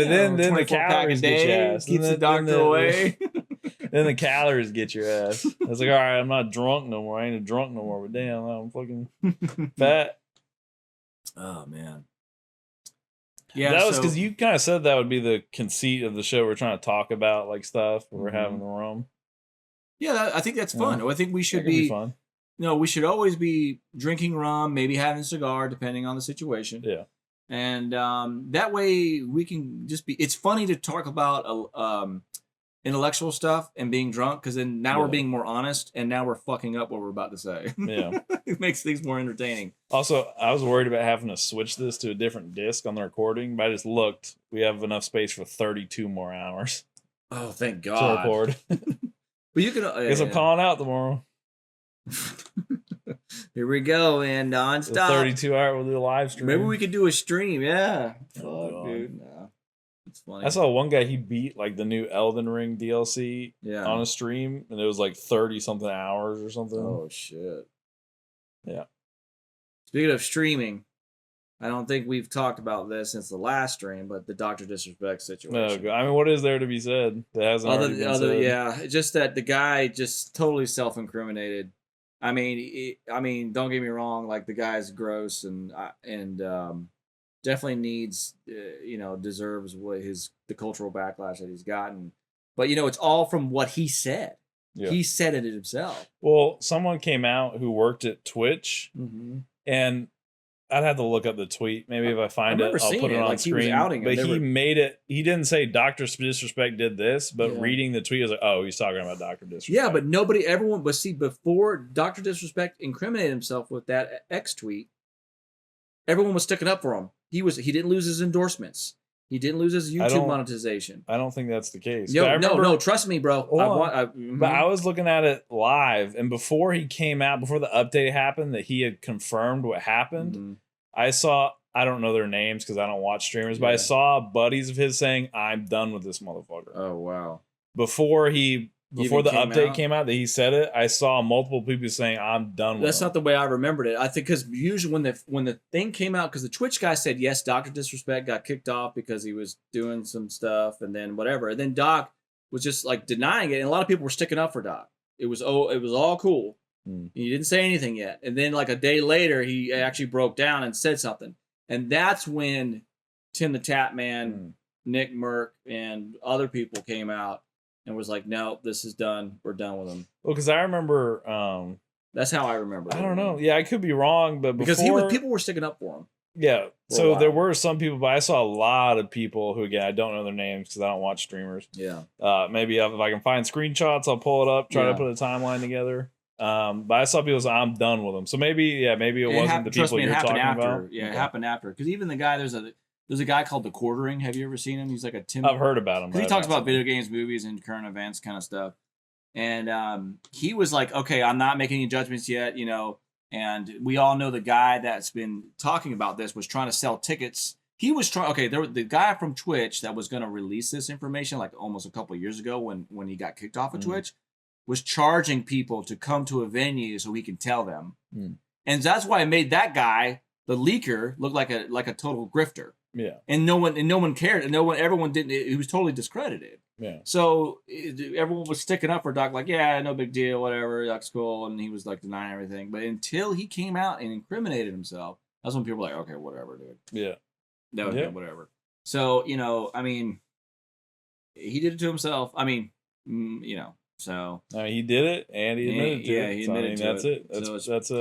the calories get your ass. Keeps the doctor away. Then the calories get your ass. It's like, all right, I'm not drunk no more. I ain't a drunk no more. But damn, I'm fucking fat. Oh man. Yeah, that was because you kind of said that would be the conceit of the show. We're trying to talk about like stuff. We're having the rum. Yeah, I think that's fun. I think we should be fun. We should always be drinking rum, maybe having a cigar, depending on the situation. Yeah. And that way we can just be. It's funny to talk about intellectual stuff and being drunk, because then now we're being more honest, and now we're fucking up what we're about to say. Yeah. It makes things more entertaining. Also, I was worried about having to switch this to a different disc on the recording, but I just looked. We have enough space for 32 more hours. Oh, thank God. To record. But you can. Because I'm calling out tomorrow. Here we go, and nonstop. 32-hour, we'll do a live stream. Maybe we could do a stream. Yeah. Fuck, dude. No. It's funny. I saw one guy, he beat like the new Elden Ring DLC on a stream, and it was like 30-something hours or something. Oh, shit. Yeah. Speaking of streaming, I don't think we've talked about this since the last stream, but the Dr. Disrespect situation. No, I mean, what is there to be said that hasn't already been said? Yeah, just that the guy just totally self-incriminated. I mean, don't get me wrong. Like, the guy's gross and definitely needs, deserves the cultural backlash that he's gotten. But it's all from what he said. Yeah. He said it himself. Well, someone came out who worked at Twitch, and I'd have to look up the tweet. Maybe if I find it, I'll put it on screen. He was outing him. But he made it. He didn't say Dr. Disrespect did this, but reading the tweet, I was like, oh, he's talking about Dr. Disrespect. Yeah, but before Dr. Disrespect incriminated himself with that X tweet, everyone was sticking up for him. He didn't lose his endorsements. He didn't lose his YouTube monetization. I don't think that's the case. No, trust me, bro. But I was looking at it live, and before he came out, before the update happened, that he had confirmed what happened. I saw, I don't know their names because I don't watch streamers, but I saw buddies of his saying, I'm done with this motherfucker. Oh, wow. Before the update came out that he said it, I saw multiple people saying, I'm done with it. That's not the way I remembered it. I think because usually when the thing came out, because the Twitch guy said, yes, Dr. Disrespect got kicked off because he was doing some stuff and then whatever. And then Doc was just like denying it. And a lot of people were sticking up for Doc. It was all cool. He didn't say anything yet. And then like a day later, he actually broke down and said something. And that's when Tim the Tap Man, Nick Merck, and other people came out and was like, no, this is done. We're done with him. Well, because I remember... that's how I remember it. I don't know. Yeah, I could be wrong, but because people were sticking up for him. Yeah. So there were some people, but I saw a lot of people who, again, I don't know their names because I don't watch streamers. Yeah. Maybe if I can find screenshots, I'll pull it up, try to put a timeline together. But I saw people say, I'm done with them. So maybe it wasn't the people you're talking about. Yeah, it happened after. Because even the guy, there's a guy called The Quartering. Have you ever seen him? He's like a Tim. I've heard about him. He talks about video games, movies, and current events kind of stuff. And he was like, okay, I'm not making any judgments yet, And we all know the guy that's been talking about this was trying to sell tickets. He was trying. Okay, the guy from Twitch that was going to release this information like almost a couple of years ago when he got kicked off of Twitch was charging people to come to a venue so he can tell them. And that's why I made that guy, the leaker, look like a total grifter. Yeah. And no one cared. And everyone didn't. He was totally discredited. Yeah. So everyone was sticking up for Doc, like, yeah, no big deal, whatever, Doc's cool, and he was like denying everything. But until he came out and incriminated himself, that's when people were like, okay, whatever, dude. Yeah. That would be whatever. So I mean, he did it to himself. I mean, So he did it, and he admitted to it. Yeah, he admitted to it. That's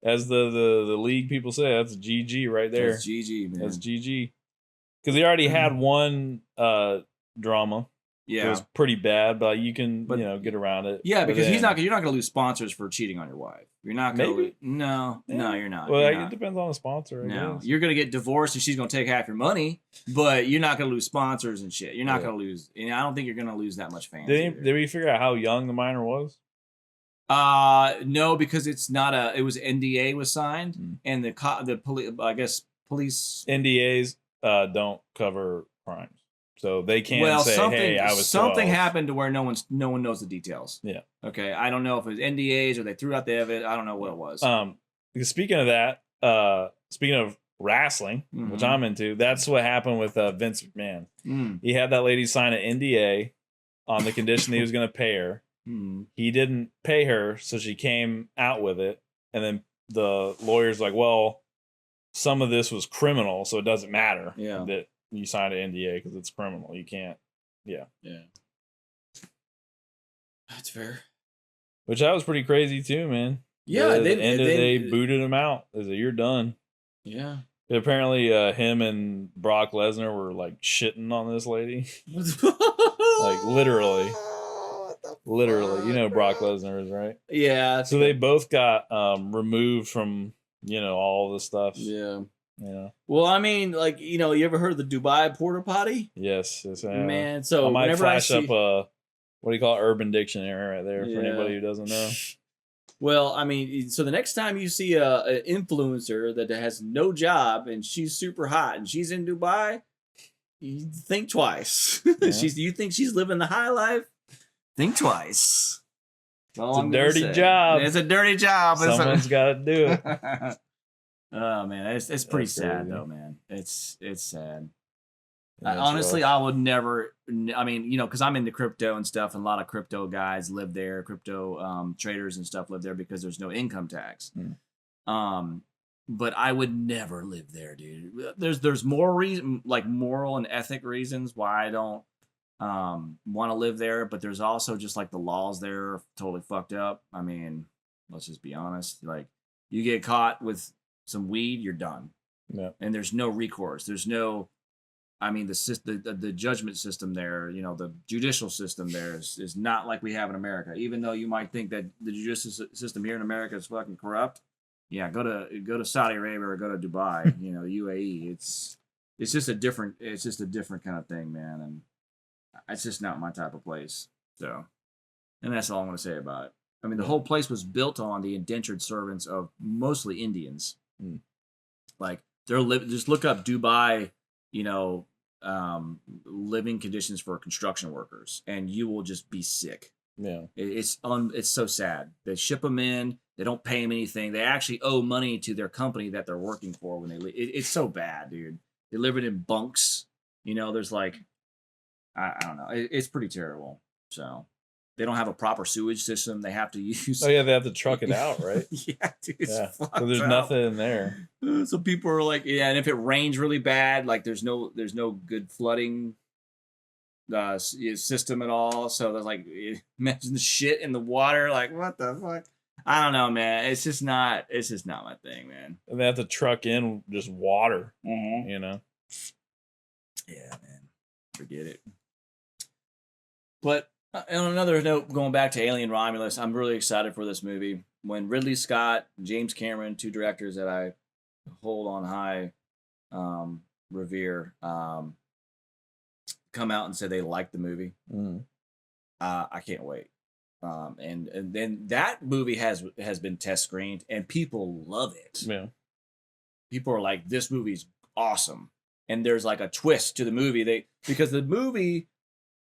as the league people say, that's GG right there. That's GG, man. That's GG. Because he already had one drama. Yeah, it was pretty bad, but you can get around it. Yeah, because you're not going to lose sponsors for cheating on your wife. You're not going to. No, you're not. Well, it depends on the sponsor. No, you're going to get divorced, and she's going to take half your money, but you're not going to lose sponsors and shit. You're not going to lose. And I don't think you're going to lose that much fans. Did we figure out how young the minor was? No, because it's not it was NDA was signed, and the police. I guess police NDAs don't cover crimes. So they can't say, "Hey, I was something 12. happened to where no one knows the details." Yeah. Okay, I don't know if it was NDAs or they threw out the evidence. I don't know what it was. Because speaking of that, speaking of wrestling, which I'm into, that's what happened with Vince McMahon. He had that lady sign an NDA on the condition that he was going to pay her. He didn't pay her, so she came out with it, and then the lawyer's like, "Well, some of this was criminal, so it doesn't matter that you signed an NDA because it's criminal. You can't." Yeah. That's fair. Which that was pretty crazy too, man. Yeah, they booted him out. They said, "You're done." Yeah. Apparently, him and Brock Lesnar were like shitting on this lady, like literally. You know who Brock Lesnar is, right? Yeah. So they both got removed from all this stuff. Yeah. Yeah. Well, I mean, like, you ever heard of the Dubai porta potty? Yes. Man, so I might whenever flash up a what do you call it, Urban Dictionary right there for anybody who doesn't know. Well, I mean, so the next time you see an influencer that has no job and she's super hot and she's in Dubai, you think twice. Yeah. You think she's living the high life? Think twice. It's a dirty job. It's a dirty job. Someone's got to do it. Oh man, it's pretty sad though, man. It's sad. Honestly, rough. I would never. I mean, because I'm into crypto and stuff, and a lot of crypto guys live there. Crypto traders and stuff live there because there's no income tax. But I would never live there, dude. There's more reason, like moral and ethic reasons why I don't want to live there. But there's also just like the laws there are totally fucked up. I mean, let's just be honest. Like, you get caught with some weed, you're done. Yeah. And there's no recourse. There's no. I mean, the judgment system there, the judicial system there is not like we have in America. Even though you might think that the judicial system here in America is fucking corrupt, yeah, go to Saudi Arabia or go to Dubai, UAE. It's just a different kind of thing, man, and it's just not my type of place. So, and that's all I'm going to say about it. I mean, the whole place was built on the indentured servants of mostly Indians. Like just look up Dubai, living conditions for construction workers, and you will just be sick. Yeah, it's so sad. They ship them in, they don't pay them anything. They actually owe money to their company that they're working for when they leave. It's so bad, dude. They live it in bunks. There's like, I don't know. It's pretty terrible. So they don't have a proper sewage system. They have to use. Oh yeah, they have to truck it out, right? Yeah, dude. Yeah. So there's nothing in there. So people are like, yeah, and if it rains really bad, like there's no good flooding system at all. So there's like, imagine the shit in the water. Like, what the fuck? I don't know, man. It's just not my thing, man. And they have to truck in just water. Mm-hmm. Yeah, man. Forget it. But on another note, going back to Alien Romulus, I'm really excited for this movie. When Ridley Scott, James Cameron, two directors that I hold on high revere, come out and say they like the movie, I can't wait. And then that movie has been test screened and people love it. Yeah. People are like, this movie's awesome. And there's like a twist to the movie. Because the movie,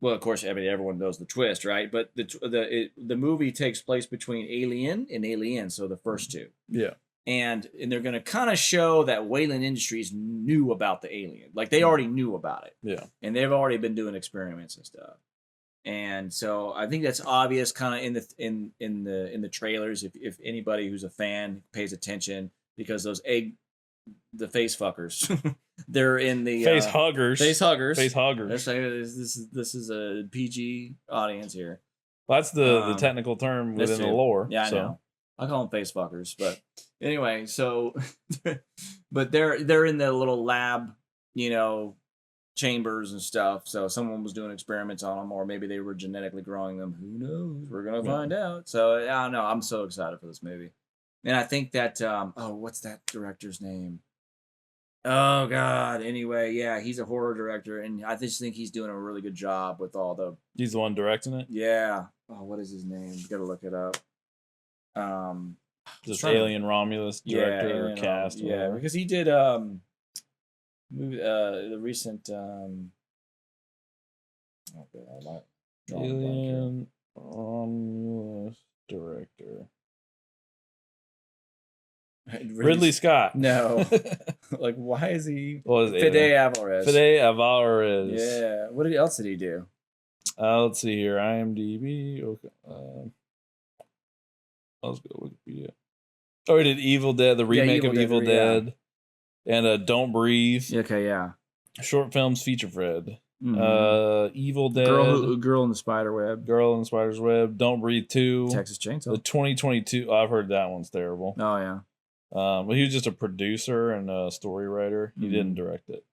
well, of course, everyone knows the twist, right? But the movie takes place between Alien and Alien, so the first two. Yeah. And they're going to kind of show that Wayland Industries knew about the alien. Like, they already knew about it. Yeah. And they've already been doing experiments and stuff. And so I think that's obvious kind of in the trailers if anybody who's a fan pays attention, because those the face fuckers they're in the face huggers. This is a PG audience here. Well, that's the technical term within the lore. Yeah, I know. I call them face fuckers, but anyway, so but they're in the little lab, chambers and stuff. So someone was doing experiments on them, or maybe they were genetically growing them. Who knows? We're gonna find out. So I don't know. I'm so excited for this movie. And I think that, what's that director's name? Oh, God. Anyway, yeah, he's a horror director, and I just think he's doing a really good job with all the... He's the one directing it? Yeah. Oh, what is his name? You gotta look it up. Just Alien Romulus director or cast. Yeah, because he did... The recent Alien Romulus director. Ridley Scott. No. Like, why is he? Fede Alvarez. Fede Alvarez. Yeah. What else did he do? Let's see here. IMDb. Okay. Let's go Wikipedia. Oh, he did Evil Dead, the remake of Evil Dead. And Don't Breathe. Okay, yeah. Short films, feature Fred. Evil Dead. Girl in the Spider Web. Girl in the Spider's Web. Don't Breathe 2. Texas Chainsaw. The 2022. I've heard that one's terrible. Oh, yeah. But he was just a producer and a story writer. He didn't direct it.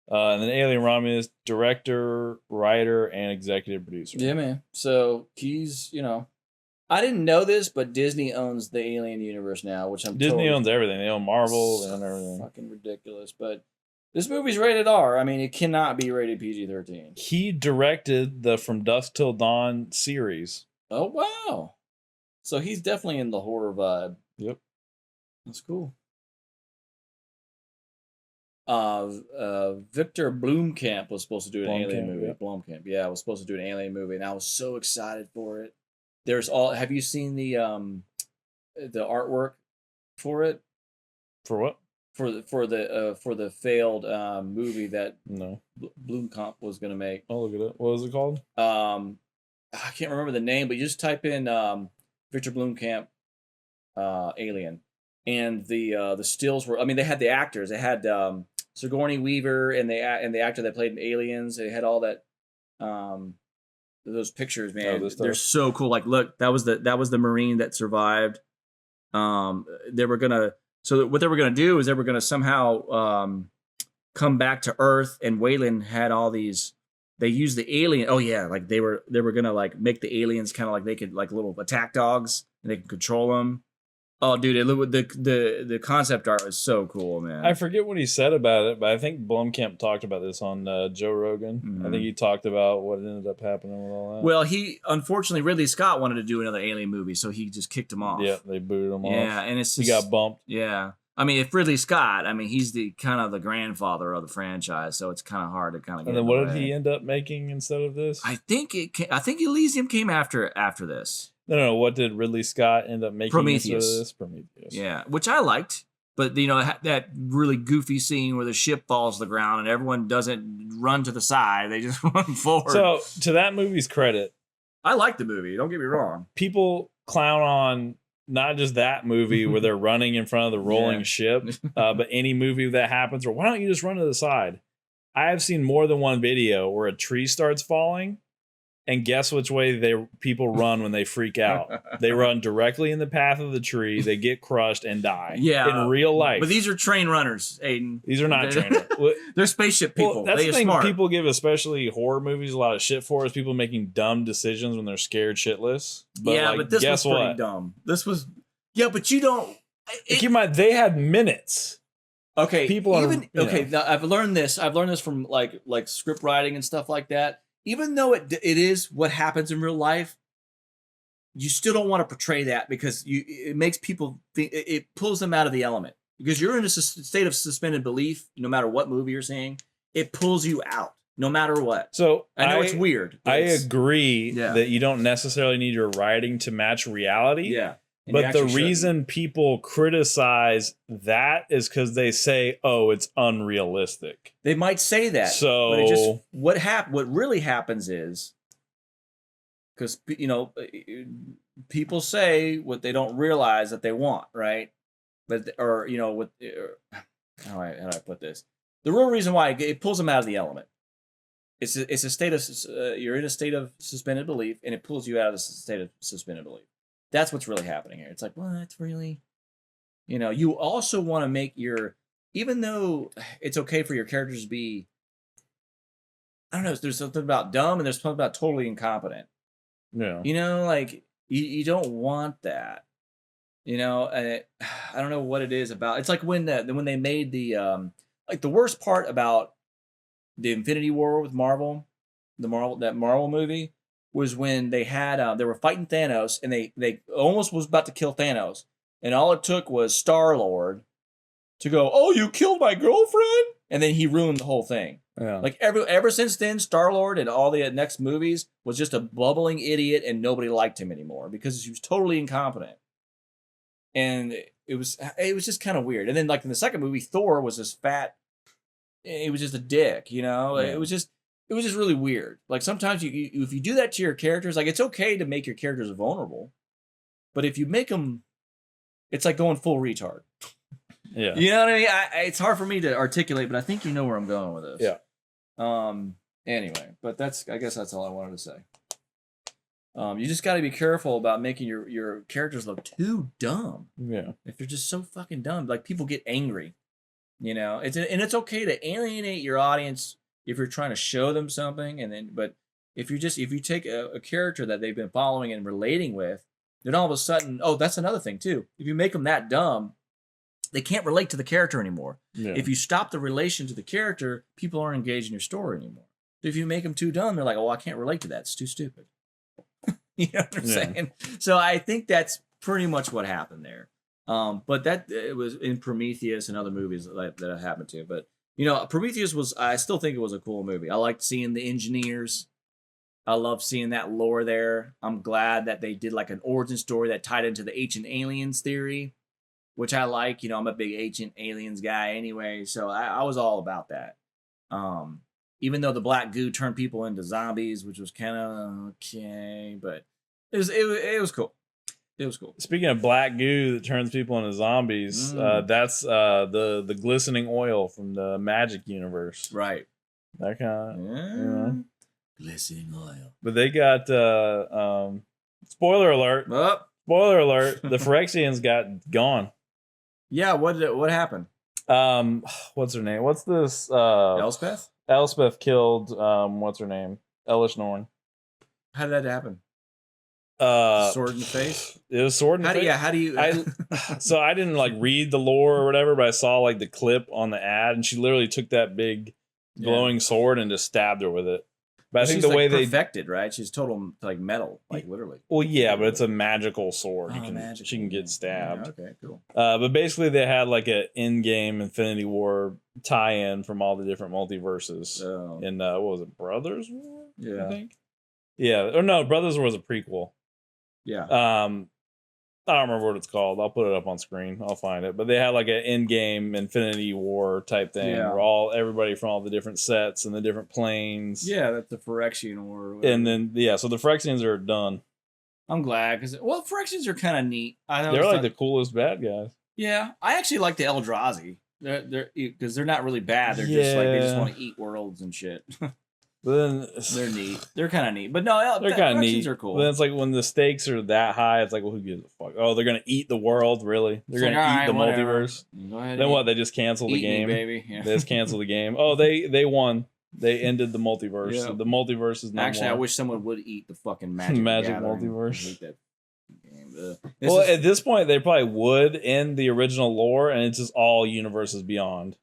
And then Alien Romulus, director, writer, and executive producer. Yeah, man. So he's, I didn't know this, but Disney owns the Alien universe now, which Disney owns everything. They own Marvel and everything. Fucking ridiculous. But this movie's rated R. I mean, it cannot be rated PG-13. He directed the From Dusk Till Dawn series. Oh, wow. So he's definitely in the horror vibe. Yep. That's cool. Victor Blomkamp was supposed to do an alien movie. Yeah. Blomkamp, yeah, was supposed to do an alien movie, and I was so excited for it. Have you seen the artwork for it? For what? For the failed movie that Blomkamp was gonna make. I'll look it up. What was it called? I can't remember the name, but you just type in Victor Blomkamp Alien. And the stills were. I mean, they had the actors. They had Sigourney Weaver and the actor that played in Aliens. They had all that. Those pictures, man, they're so cool. Like, look, that was the Marine that survived. They were gonna. So what they were gonna do is they were gonna somehow come back to Earth, and Wayland had all these. They used the alien. Oh yeah, like they were gonna like make the aliens kind of like they could like little attack dogs and they could control them. Oh, dude! The concept art was so cool, man. I forget what he said about it, but I think Blomkamp talked about this on Joe Rogan. Mm-hmm. I think he talked about what ended up happening with all that. Well, unfortunately Ridley Scott wanted to do another Alien movie, so he just kicked him off. Yeah, they booted him off. Yeah, and he got bumped. Yeah, I mean, if Ridley Scott, he's the kind of the grandfather of the franchise, so it's kind of hard to kind of. And then what did he end up making instead of this? I think Elysium came after this. No. What did Ridley Scott end up making? Prometheus. Prometheus. Yeah, which I liked. But, that really goofy scene where the ship falls to the ground and everyone doesn't run to the side. They just run forward. So, to that movie's credit. I like the movie. Don't get me wrong. People clown on not just that movie where they're running in front of the rolling ship, but any movie that happens, or why don't you just run to the side? I have seen more than one video where a tree starts falling. And guess which way people run when they freak out? They run directly in the path of the tree. They get crushed and die. Yeah, in real life. But these are train runners, Aiden. These are not train runners. They're spaceship people. Well, that's the thing. Smart. People give, especially horror movies, a lot of shit for is people making dumb decisions when they're scared shitless. But but this was pretty dumb. This was but you don't. Keep in mind they had minutes. Okay, Now I've learned this. I've learned this from like script writing and stuff like that. Even though it is what happens in real life, you still don't want to portray that because it makes people think it pulls them out of the element because you're in a state of suspended belief. No matter what movie you're seeing, it pulls you out no matter what. So I know it's weird. I agree that you don't necessarily need your writing to match reality. Yeah. But the reason people criticize that is because they say, "Oh, it's unrealistic." They might say that. So, but what really happens is because people say what they don't realize that they want, right? But how do I put this? The real reason why it pulls them out of the element. It's a state of you're in a state of suspended belief, and it pulls you out of the state of suspended belief. That's what's really happening here. It's like, well, that's really, you also want to make even though it's okay for your characters to be, I don't know, there's something about dumb and there's something about totally incompetent. Yeah. You don't want that. And I don't know what it is about. It's like when they made the worst part about the Infinity War with Marvel, that Marvel movie, was when they had they were fighting Thanos and they almost was about to kill Thanos, and all it took was Star-Lord to go, oh, you killed my girlfriend? And then he ruined the whole thing. Yeah. Like ever since then, Star-Lord and all the next movies was just a bubbling idiot, and nobody liked him anymore because he was totally incompetent. And it was just kind of weird. And then like in the second movie, Thor was this fat. He was just a dick, you know. Yeah. It was just really weird. Like sometimes if you do that to your characters, like it's okay to make your characters vulnerable, but if you make them, it's like going full retard. Yeah. You know what I mean? It's hard for me to articulate, but I think you know where I'm going with this. Yeah. Anyway, but I guess that's all I wanted to say. You just got to be careful about making your characters look too dumb. Yeah. If they're just so fucking dumb, like people get angry. You know, it's okay to alienate your audience if you're trying to show them something, but if you take a character that they've been following and relating with, then all of a sudden, that's another thing too. If you make them that dumb, they can't relate to the character anymore. Yeah. If you stop the relation to the character, people aren't engaged in your story anymore. If you make them too dumb, they're like, oh, I can't relate to that. It's too stupid. You know what I'm saying? So I think that's pretty much what happened there. But it was in Prometheus and other movies that happened to. But, you know, Prometheus I still think it was a cool movie. I liked seeing the engineers. I love seeing that lore there. I'm glad that they did like an origin story that tied into the ancient aliens theory, which I like. You know, I'm a big ancient aliens guy anyway, so I was all about that. Even though the black goo turned people into zombies, which was kind of okay, but it was cool. It was cool. Speaking of black goo that turns people into zombies, that's the glistening oil from the Magic universe. Right. That kind of, you know. Glistening oil. But they got spoiler alert. Spoiler alert. The Phyrexians got gone. Yeah, what happened? What's her name? What's this? Elspeth? Elspeth killed what's her name? Elish Norn. How did that happen? Sword in the face? It was sword in the face. Yeah, how do you so I didn't like read the lore or whatever, but I saw like the clip on the ad, and she literally took that big glowing sword and just stabbed her with it. But I think the way they perfected, right? She's total like metal, like literally. Well, yeah, but it's a magical sword. She can get stabbed. Yeah, okay, cool. But basically, they had like an in-game Infinity War tie-in from all the different multiverses. In what was it, Brothers War? Yeah, I think. Yeah, or no, Brothers War was a prequel. Yeah. I don't remember what it's called. I'll put it up on screen. I'll find it. But they had like an in-game Infinity War type thing where everybody from all the different sets and the different planes. Yeah, that's the Phyrexian War. And then, so the Phyrexians are done. I'm glad, because, Phyrexians are kind of neat. They're like the coolest bad guys. Yeah, I actually like the Eldrazi. Because they're not really bad. They're just like, they just want to eat worlds and shit. But then they're neat. They're kind of neat. But no, they're kind of neat. Are cool. But then it's like when the stakes are that high, it's like, well, who gives a fuck? Oh, they're gonna eat the world, really? They're gonna eat the multiverse. Go ahead. Then what? They just cancel the game, baby. Yeah. They just cancel the game. Oh, they won. They ended the multiverse. Yeah. So the multiverse is no Actually, more. I wish someone would eat the fucking magic multiverse. I hate that game. At this point, they probably would end the original lore, and it's just all universes beyond.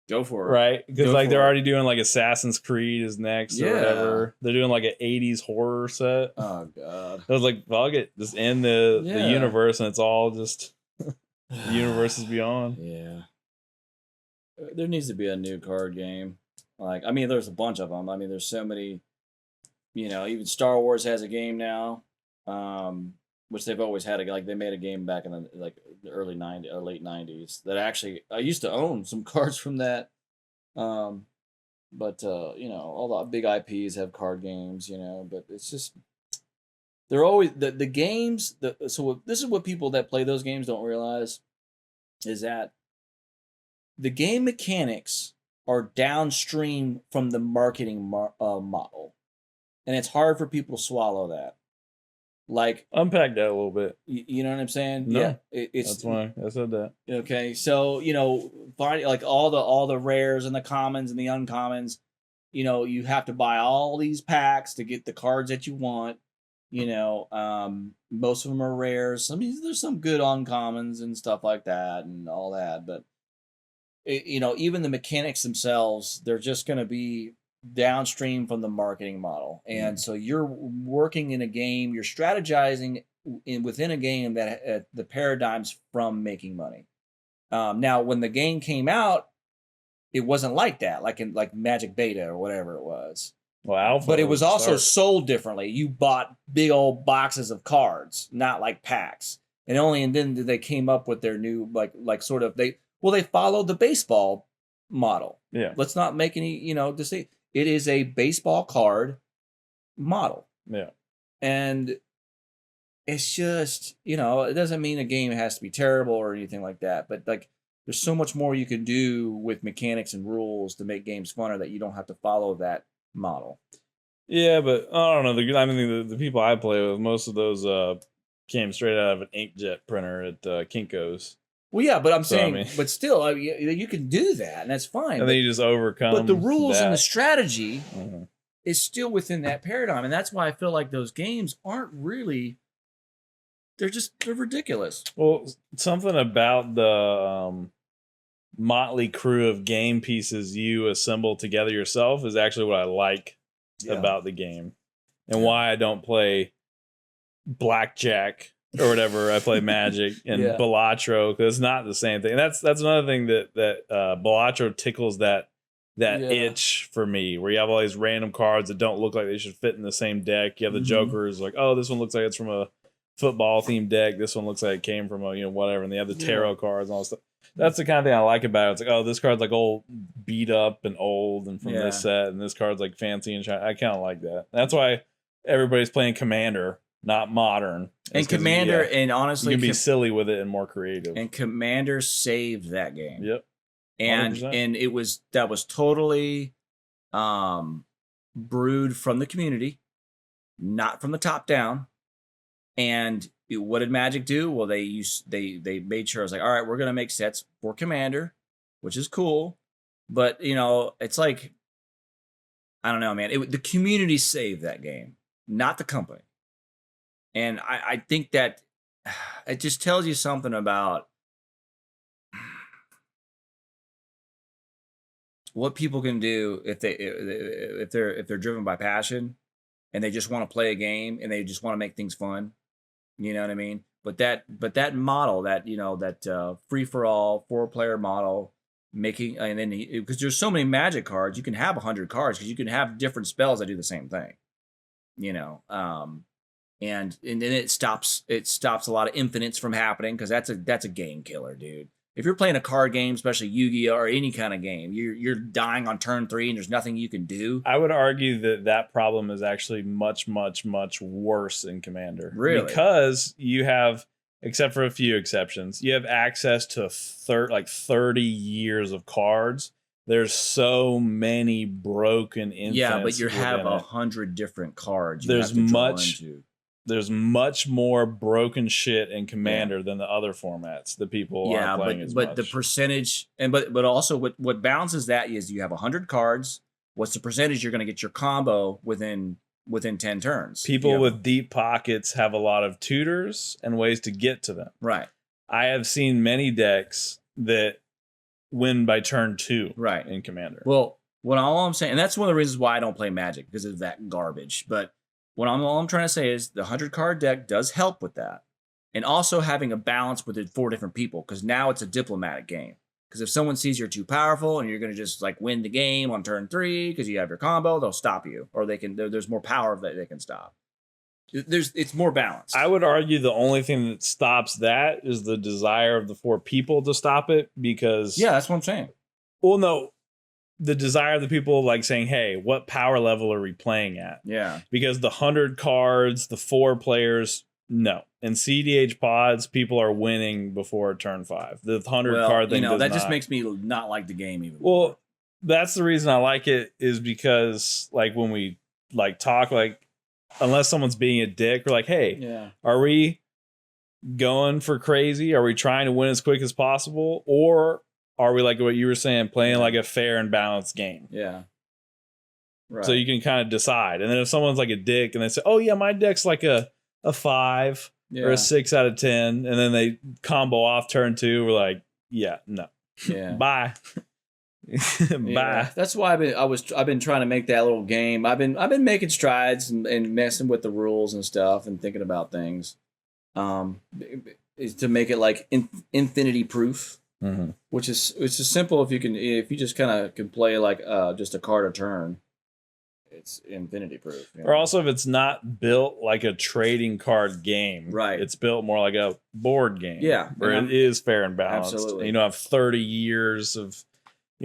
Go for it. Right? Because like they're already doing like Assassin's Creed is next or whatever. They're doing like an 80s horror set. Oh, God. I was like, fuck it. Just end the universe and it's all just universes beyond. Yeah. There needs to be a new card game. Like, I mean, there's a bunch of them. I mean, there's so many, even Star Wars has a game now, which they've always had. Like, they made a game back in the early 90s, late 90s that actually, I used to own some cards from that. But all the big IPs have card games, but it's just, they're always, the games, so this is what people that play those games don't realize, is that the game mechanics are downstream from the marketing model. And it's hard for people to swallow that. Like, unpack that a little bit. You know what I'm saying? No, yeah, that's why I said that. Okay, so find like all the rares and the commons and the uncommons. You have to buy all these packs to get the cards that you want. Most of them are rares. There's some good uncommons and stuff like that and all that, but even the mechanics themselves, they're just going to be downstream from the marketing model. And so you're working in a game, you're strategizing within a game that the paradigms from making money. Now, when the game came out, it wasn't like that, like in Magic Beta or whatever it was. Well, Alpha, but it was also sold differently. You bought big old boxes of cards, not like packs. And then they came up with their new like sort of they followed the baseball model. Yeah. Let's not make any to say it is a baseball card model. Yeah. And it's just it doesn't mean a game has to be terrible or anything like that, but like there's so much more you can do with mechanics and rules to make games funner that you don't have to follow that model. Yeah, but I don't know. The people I play with, most of those came straight out of an inkjet printer at Kinko's. Well, yeah, but I'm saying, but still, you can do that, and that's fine. And then you just overcome. But the rules and the strategy is still within that paradigm, and that's why I feel like those games aren't really. They're ridiculous. Well, something about the motley crew of game pieces you assemble together yourself is actually what I like about the game, and why I don't play blackjack or whatever. I play Magic and Balatro, because it's not the same thing. And that's another thing that Balatro tickles that itch for me, where you have all these random cards that don't look like they should fit in the same deck. You have the Jokers, like, oh, this one looks like it's from a football themed deck. This one looks like it came from a whatever. And they have the tarot cards and all that stuff. That's the kind of thing I like about it. It's like, oh, this card's like old, beat up and old, and from this set, and this card's like fancy and shiny. I kind of like that. That's why everybody's playing Commander, not Modern. And Commander, and honestly, you can be silly with it and more creative. And Commander saved that game. Yep. 100%. And that was totally brewed from the community, not from the top down. And what did Magic do? Well, they made sure, I was like, all right, we're gonna make sets for Commander, which is cool, but it's like, I don't know, man. The community saved that game, not the company. And I think that it just tells you something about what people can do if they're driven by passion and they just want to play a game and they just want to make things fun. You know what I mean? But that model, that free for all 4-player model, and then because there's so many Magic cards, you can have 100 cards because you can have different spells that do the same thing. And then it stops a lot of infinites from happening, because that's a game killer, dude. If you're playing a card game, especially Yu-Gi-Oh or any kind of game, you're dying on turn 3 and there's nothing you can do. I would argue that problem is actually much, much, much worse in Commander. Really? Because you have, except for a few exceptions, you have access to 30 years of cards. There's so many broken infinites. Yeah, but you have 100 different cards. There's much more broken shit in Commander than the other formats that people aren't playing as much. But the percentage, but also what balances that is you have 100 cards. What's the percentage you're going to get your combo within 10 turns? People with deep pockets have a lot of tutors and ways to get to them. Right. I have seen many decks that win by turn 2 in Commander. Well, all I'm saying, and that's one of the reasons why I don't play Magic, because of that garbage. But all I'm trying to say is the 100-card deck does help with that. And also having a balance with 4 different people, because now it's a diplomatic game. Because if someone sees you're too powerful and you're going to just like win the game on turn 3 because you have your combo, they'll stop you. Or there's more power that they can stop. It's more balanced. I would argue the only thing that stops that is the desire of the 4 people to stop it, because... Yeah, that's what I'm saying. Well, no. The desire of the people, like saying, hey, what power level are we playing at? Yeah. Because the 100 cards, the 4 players, no. In CDH pods, people are winning before turn 5. The 100 card thing does that not. Just makes me not like the game even more. Well, that's the reason I like it, is because like when we like talk, like unless someone's being a dick, we're like, hey, are we going for crazy? Are we trying to win as quick as possible? Or are we, like what you were saying, playing like a fair and balanced game? Yeah. Right. So you can kind of decide. And then if someone's like a dick and they say, oh yeah, my deck's like a 5 or a 6 out of 10, and then they combo off turn 2, we're like, yeah, no. Yeah. Bye. Bye. That's why I've been trying to make that little game. I've been making strides and messing with the rules and stuff and thinking about things. Is to make it like infinity proof. which is it's just simple if you just kind of can play like just a card a turn. It's infinity proof. Or also if it's not built like a trading card game, right? It's built more like a board game, where it is fair and balanced. Absolutely. You don't have 30 years of,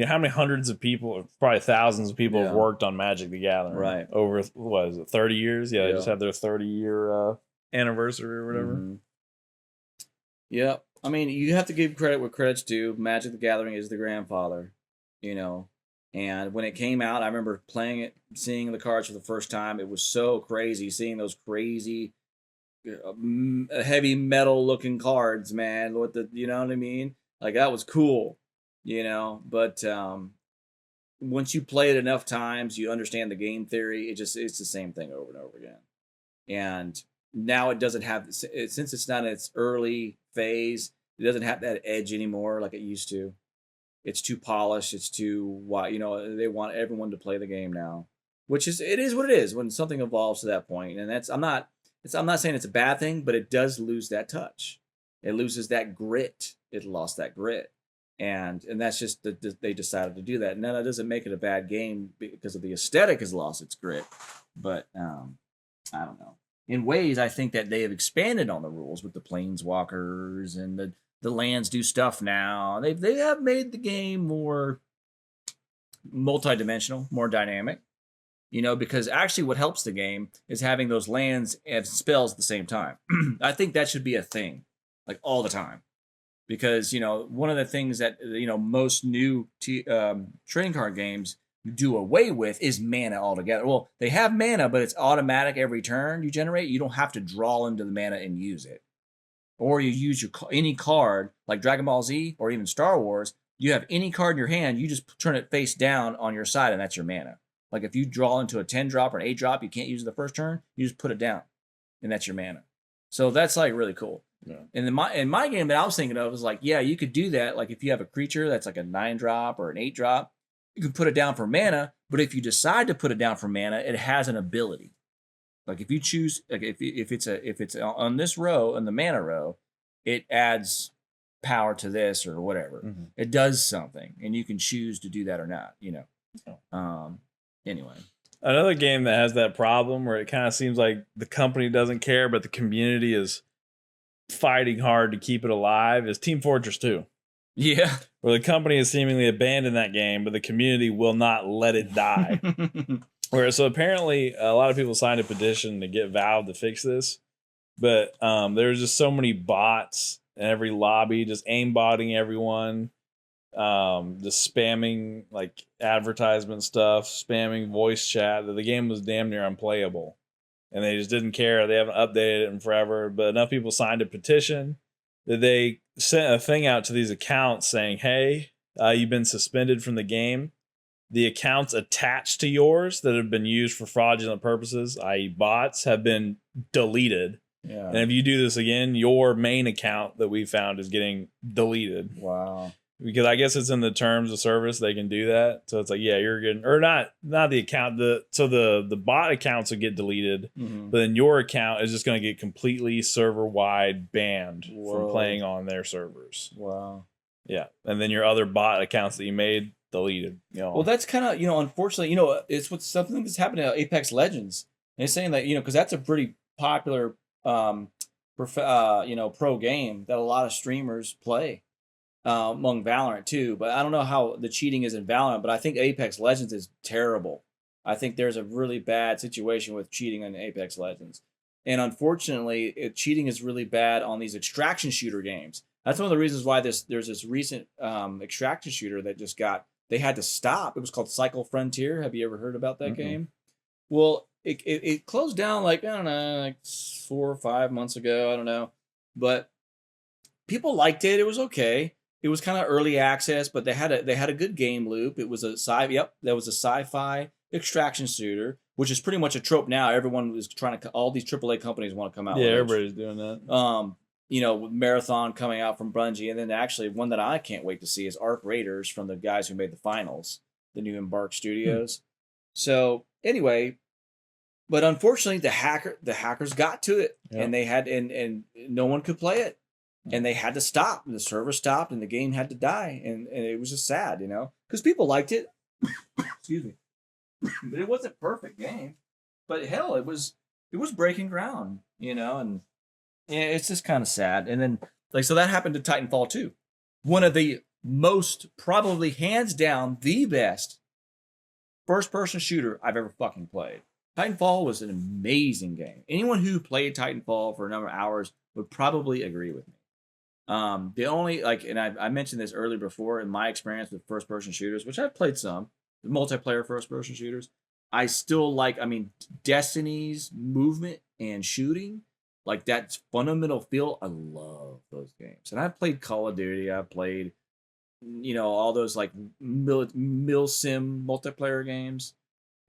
how many hundreds of people, probably thousands of people have worked on Magic the Gathering, right? Over what is it, 30 years? Yeah, they just had their 30-year anniversary or whatever. Yeah, I mean, you have to give credit where credit's due. Magic the Gathering is the grandfather, And when it came out, I remember playing it, seeing the cards for the first time. It was so crazy, seeing those crazy, heavy metal looking cards, man. You know what I mean? Like, that was cool, But once you play it enough times, you understand the game theory. It's the same thing over and over again. And now it doesn't have, since it's not in its early phase, it doesn't have that edge anymore like it used to. It's too polished. It's too they want everyone to play the game now, it is what it is when something evolves to that point. And I'm not saying it's a bad thing, but it does lose that touch. It loses that grit. It lost that grit, and that's just they decided to do that. And that doesn't make it a bad game because of the aesthetic has lost its grit, but I don't know. In ways, I think that they have expanded on the rules with the planeswalkers and the lands do stuff now. They have made the game more multidimensional, more dynamic. Because actually what helps the game is having those lands and spells at the same time. I think that should be a thing, like all the time. Because, one of the things that, most new trading card games do away with is mana altogether. Well, they have mana, but it's automatic every turn you generate. You don't have to draw into the mana and use it. Or you use any card, like Dragon Ball Z or even Star Wars, you have any card in your hand, you just turn it face down on your side, and that's your mana. Like if you draw into a 10-drop or an 8-drop, you can't use it the first turn, you just put it down, and that's your mana. So that's like really cool. Yeah. And in my game that I was thinking of was like, yeah, you could do that. Like if you have a creature that's like a 9-drop or an 8-drop, you can put it down for mana, but if you decide to put it down for mana, it has an ability. Like if you choose, like if it's on this row, on the mana row, it adds power to this or whatever. Mm-hmm. It does something, and you can choose to do that or not. Anyway, another game that has that problem where it kind of seems like the company doesn't care, but the community is fighting hard to keep it alive is Team Fortress 2. Yeah, where the company has seemingly abandoned that game, but the community will not let it die. So apparently a lot of people signed a petition to get Valve to fix this, but there's just so many bots in every lobby, just aimbotting everyone, just spamming like advertisement stuff, spamming voice chat, that the game was damn near unplayable. And they just didn't care. They haven't updated it in forever, but enough people signed a petition that they sent a thing out to these accounts saying, hey, you've been suspended from the game. The accounts attached to yours that have been used for fraudulent purposes, i.e. bots, have been deleted. Yeah. And if you do this again, your main account that we found is getting deleted. Wow. Because I guess it's in the terms of service they can do that. So it's like, yeah, you're getting, or not the account, the bot accounts will get deleted, but then your account is just going to get completely server-wide banned from playing on their servers. Wow. Yeah. And then your other bot accounts that you made, deleted. Well, that's kind of, unfortunately, it's something that's happening to Apex Legends. And it's saying that, because that's a pretty popular, pro game that a lot of streamers play. Among Valorant too, but I don't know how the cheating is in Valorant, but I think Apex Legends is terrible. I think there's a really bad situation with cheating in Apex Legends. And unfortunately, cheating is really bad on these extraction shooter games. That's one of the reasons why there's this recent extraction shooter that they had to stop. It was called Cycle Frontier. Have you ever heard about that game? Well, it closed down like 4 or 5 months ago. I don't know. But people liked it. It was okay. It was kind of early access, but they had a good game loop. It was there was a sci-fi extraction shooter, which is pretty much a trope now. Everyone is all these AAA companies want to come out. Yeah, everybody's doing that. With Marathon coming out from Bungie, and then actually one that I can't wait to see is Arc Raiders from the guys who made the finals, the new Embark Studios. So anyway, but unfortunately the hackers got to it, and they had and no one could play it. and they had to stop. The server stopped, and the game had to die, and it was just sad, because people liked it. Excuse me, but it wasn't a perfect game. But hell, it was breaking ground, and yeah, it's just kind of sad. And then so that happened to Titanfall 2, one of the most, probably hands down the best first-person shooter I've ever fucking played. Titanfall was an amazing game. Anyone who played Titanfall for a number of hours would probably agree with me. The only, and I mentioned this earlier before, in my experience with first-person shooters, which I've played some, multiplayer first-person shooters, I still Destiny's movement and shooting, that fundamental feel. I love those games. And I've played Call of Duty. I've played, all those mil sim multiplayer games,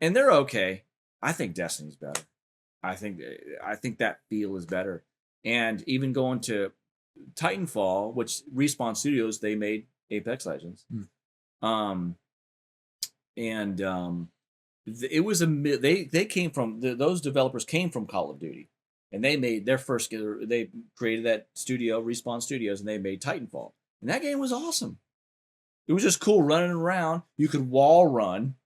and they're okay. I think Destiny's better. I think that feel is better. And even going to Titanfall, which Respawn Studios, they made Apex Legends. It was they came from those developers came from Call of Duty, and they made their first. They created that studio, Respawn Studios, and they made Titanfall, and that game was awesome. It was just cool running around. You could wall run,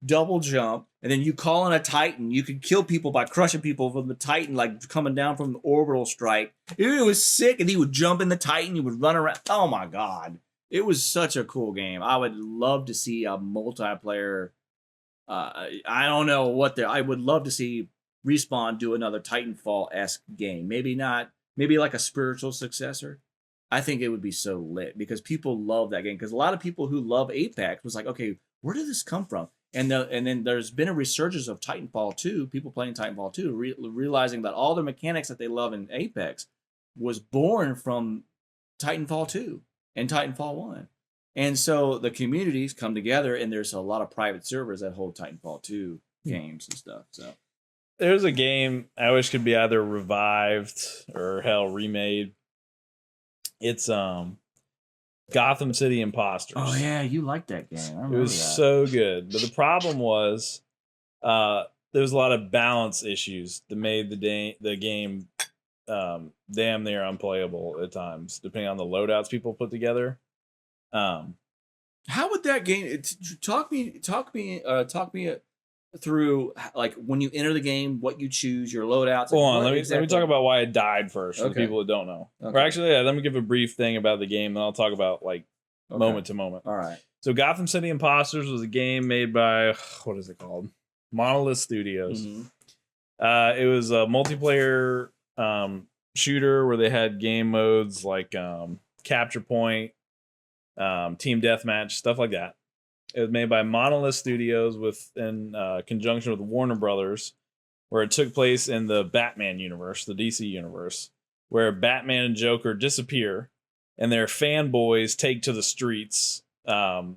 double jump, and then you call in a Titan. You could kill people by crushing people from the Titan, coming down from the orbital strike. It was sick, and he would jump in the Titan. You would run around. Oh my god, it was such a cool game. I would love to see a multiplayer. I don't know I would love to see Respawn do another Titanfall-esque game. Maybe not. Maybe like a spiritual successor. I think it would be so lit because people love that game. Because a lot of people who love Apex was like, okay, where did this come from? And then there's been a resurgence of Titanfall 2, people playing Titanfall 2, realizing that all the mechanics that they love in Apex was born from Titanfall 2 and Titanfall 1. And so the communities come together, and there's a lot of private servers that hold Titanfall 2 games and stuff. So there's a game I wish could be either revived or hell remade. It's Gotham City Imposters. Oh yeah, you liked that game. It was so good, but the problem was there was a lot of balance issues that made the game damn near unplayable at times, depending on the loadouts people put together. How would that game talk me through when you enter the game, what you choose, your loadouts? Hold on, let me talk about why it died first for the people that don't know. Okay. Or actually, let me give a brief thing about the game, and I'll talk about moment to moment. All right. So Gotham City Imposters was a game made by what is it called? Monolith Studios. Mm-hmm. It was a multiplayer shooter where they had game modes like Capture Point, Team Deathmatch, stuff like that. It was made by Monolith Studios in conjunction with Warner Brothers, where it took place in the Batman universe, the DC universe, where Batman and Joker disappear, and their fanboys take to the streets. The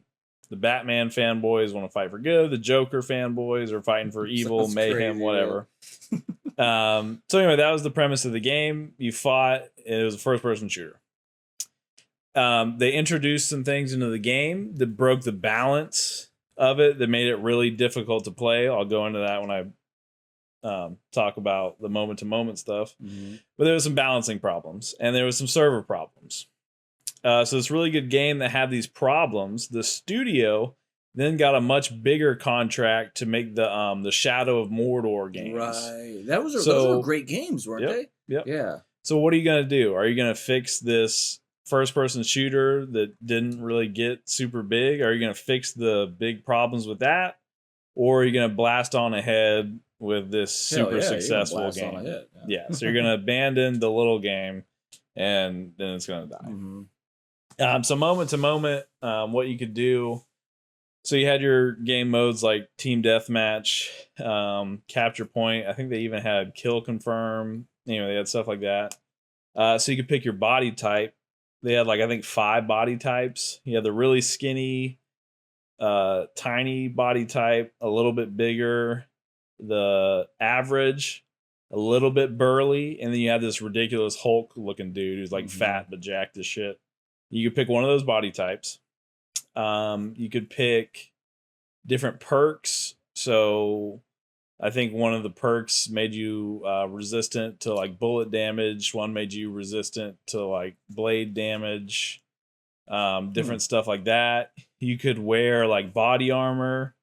Batman fanboys want to fight for good. The Joker fanboys are fighting for evil, mayhem, crazy, whatever. Yeah. So anyway, that was the premise of the game. You fought. It was a first-person shooter. They introduced some things into the game that broke the balance of it, that made it really difficult to play. I'll go into that when I talk about the moment-to-moment stuff. Mm-hmm. But there was some balancing problems, and there was some server problems. So this really good game that had these problems. The studio then got a much bigger contract to make the Shadow of Mordor games. Right. Those were great games, weren't they? Yep. Yeah. So what are you going to do? Are you going to fix this first-person shooter that didn't really get super big? Are you going to fix the big problems with that? Or are you going to blast on ahead with this super successful game? Yeah. So you're going to abandon the little game, and then it's going to die. Mm-hmm. So moment to moment, what you could do. So you had your game modes like Team Deathmatch, Capture Point. I think they even had Kill Confirm. They had stuff like that. So you could pick your body type. They had I think 5 body types. You had the really skinny, tiny body type, a little bit bigger, the average, a little bit burly, and then you had this ridiculous Hulk looking dude who's fat but jacked as shit. You could pick one of those body types. You could pick different perks. So I think one of the perks made you resistant to like bullet damage. One made you resistant to like blade damage. Different stuff like that. You could wear like body armor,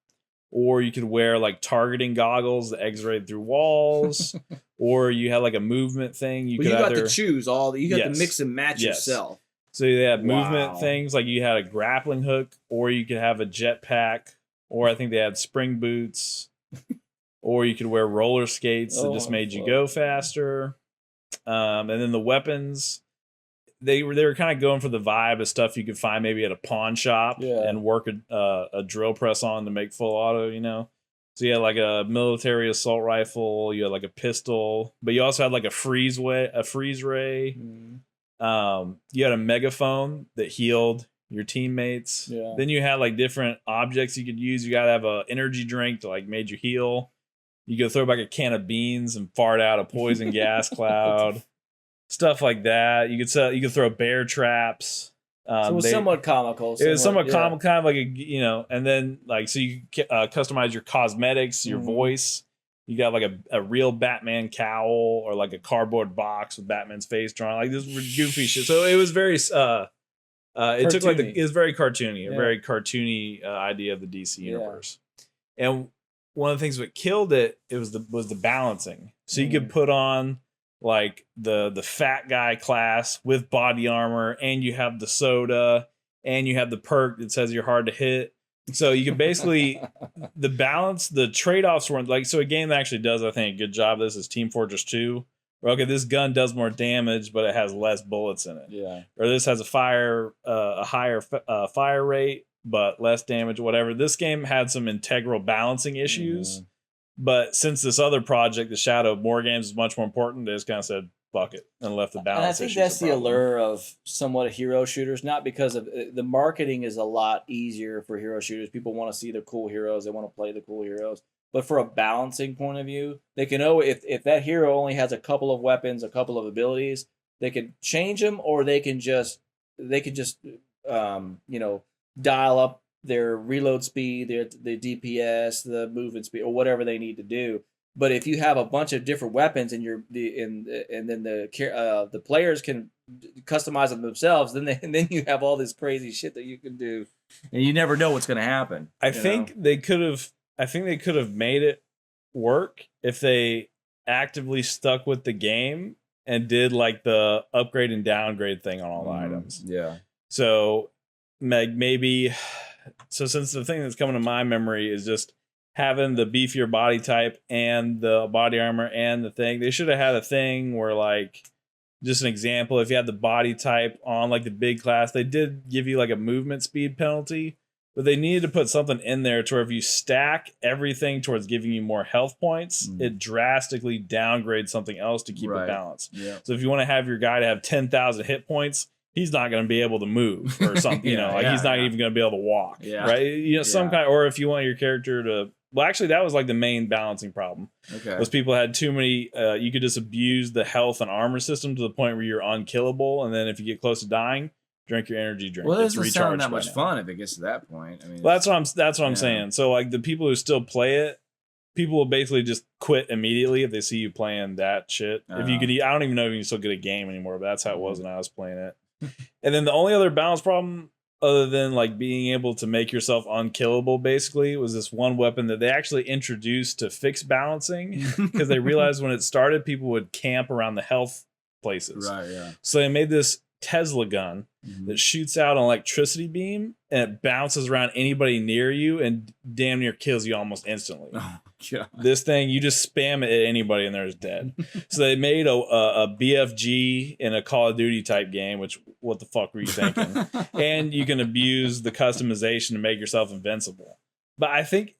or you could wear like targeting goggles that X-rayed through walls, or you had like a movement thing. You got to choose all. You got to mix and match yourself. So they had movement things, like you had a grappling hook, or you could have a jetpack, or I think they had spring boots, or you could wear roller skates that just made you go faster. And then the weapons, they were kind of going for the vibe of stuff you could find maybe at a pawn shop and work a drill press on to make full auto, you know? So you had like a military assault rifle, you had like a pistol, but you also had like a freeze ray. You had a megaphone that healed your teammates. Yeah. Then you had like different objects you could use. You got to have an energy drink to like made you heal. You could throw back a can of beans and fart out a poison gas cloud. Stuff like that. You could throw bear traps. So it was somewhat comical. It was somewhat comical, kind of like and then like so you customize your cosmetics, your voice. You got like a real Batman cowl or like a cardboard box with Batman's face drawn. Like this goofy shit. So it was very it took like it was very cartoony, a very cartoony idea of the DC universe. And one of the things that killed it was the balancing. So you could put on like the fat guy class with body armor, and you have the soda, and you have the perk that says you're hard to hit. So you can basically the balance, the trade-offs weren't like, so a game that actually does, I think, a good job of this is Team Fortress 2. Where, okay, this gun does more damage, but it has less bullets in it. Yeah. Or this has a higher fire rate, but less damage, whatever. This game had some integral balancing issues. But since this other project, the Shadow of More Games, is much more important, they just kind of said, fuck it, and left the balance. And I think that's the allure of somewhat of hero shooters, not because of the marketing is a lot easier for hero shooters. People want to see the cool heroes, they want to play the cool heroes. But for a balancing point of view, they can know if that hero only has a couple of weapons, a couple of abilities, they can change them, or they can just dial up their reload speed, the DPS, the movement speed, or whatever they need to do. But if you have a bunch of different weapons and then the players can customize them themselves, then you have all this crazy shit that you can do, and you never know what's going to happen. I think they could have made it work if they actively stuck with the game and did like the upgrade and downgrade thing on all the items. Yeah. So maybe since the thing that's coming to my memory is just having the beefier body type and the body armor and the thing, they should have had a thing where, like, just an example, if you had the body type on like the big class, they did give you like a movement speed penalty, but they needed to put something in there to where if you stack everything towards giving you more health points, it drastically downgrades something else to keep it balanced. Yeah. So if you want to have your guy to have 10,000 hit points, he's not going to be able to move or something, he's not even going to be able to walk, right? Some kind, or if you want your character to, well, actually that was like the main balancing problem. Okay. Was people had too many, you could just abuse the health and armor system to the point where you're unkillable. And then if you get close to dying, drink your energy drink. Well, it doesn't sound that much fun if it gets to that point. I mean, well, that's what I'm saying. So like the people who still play it, people will basically just quit immediately if they see you playing that shit. If you could, I don't even know if you can still get a game anymore, but that's how it was when I was playing it. And then the only other balance problem, other than like being able to make yourself unkillable, basically, was this one weapon that they actually introduced to fix balancing because they realized when it started, people would camp around the health places. Right. Yeah. So they made this Tesla gun that shoots out an electricity beam and it bounces around anybody near you and damn near kills you almost instantly. Oh, God. This thing, you just spam it at anybody and they're just dead. So they made a BFG in a Call of Duty type game, which what the fuck were you thinking? And you can abuse the customization to make yourself invincible. But I think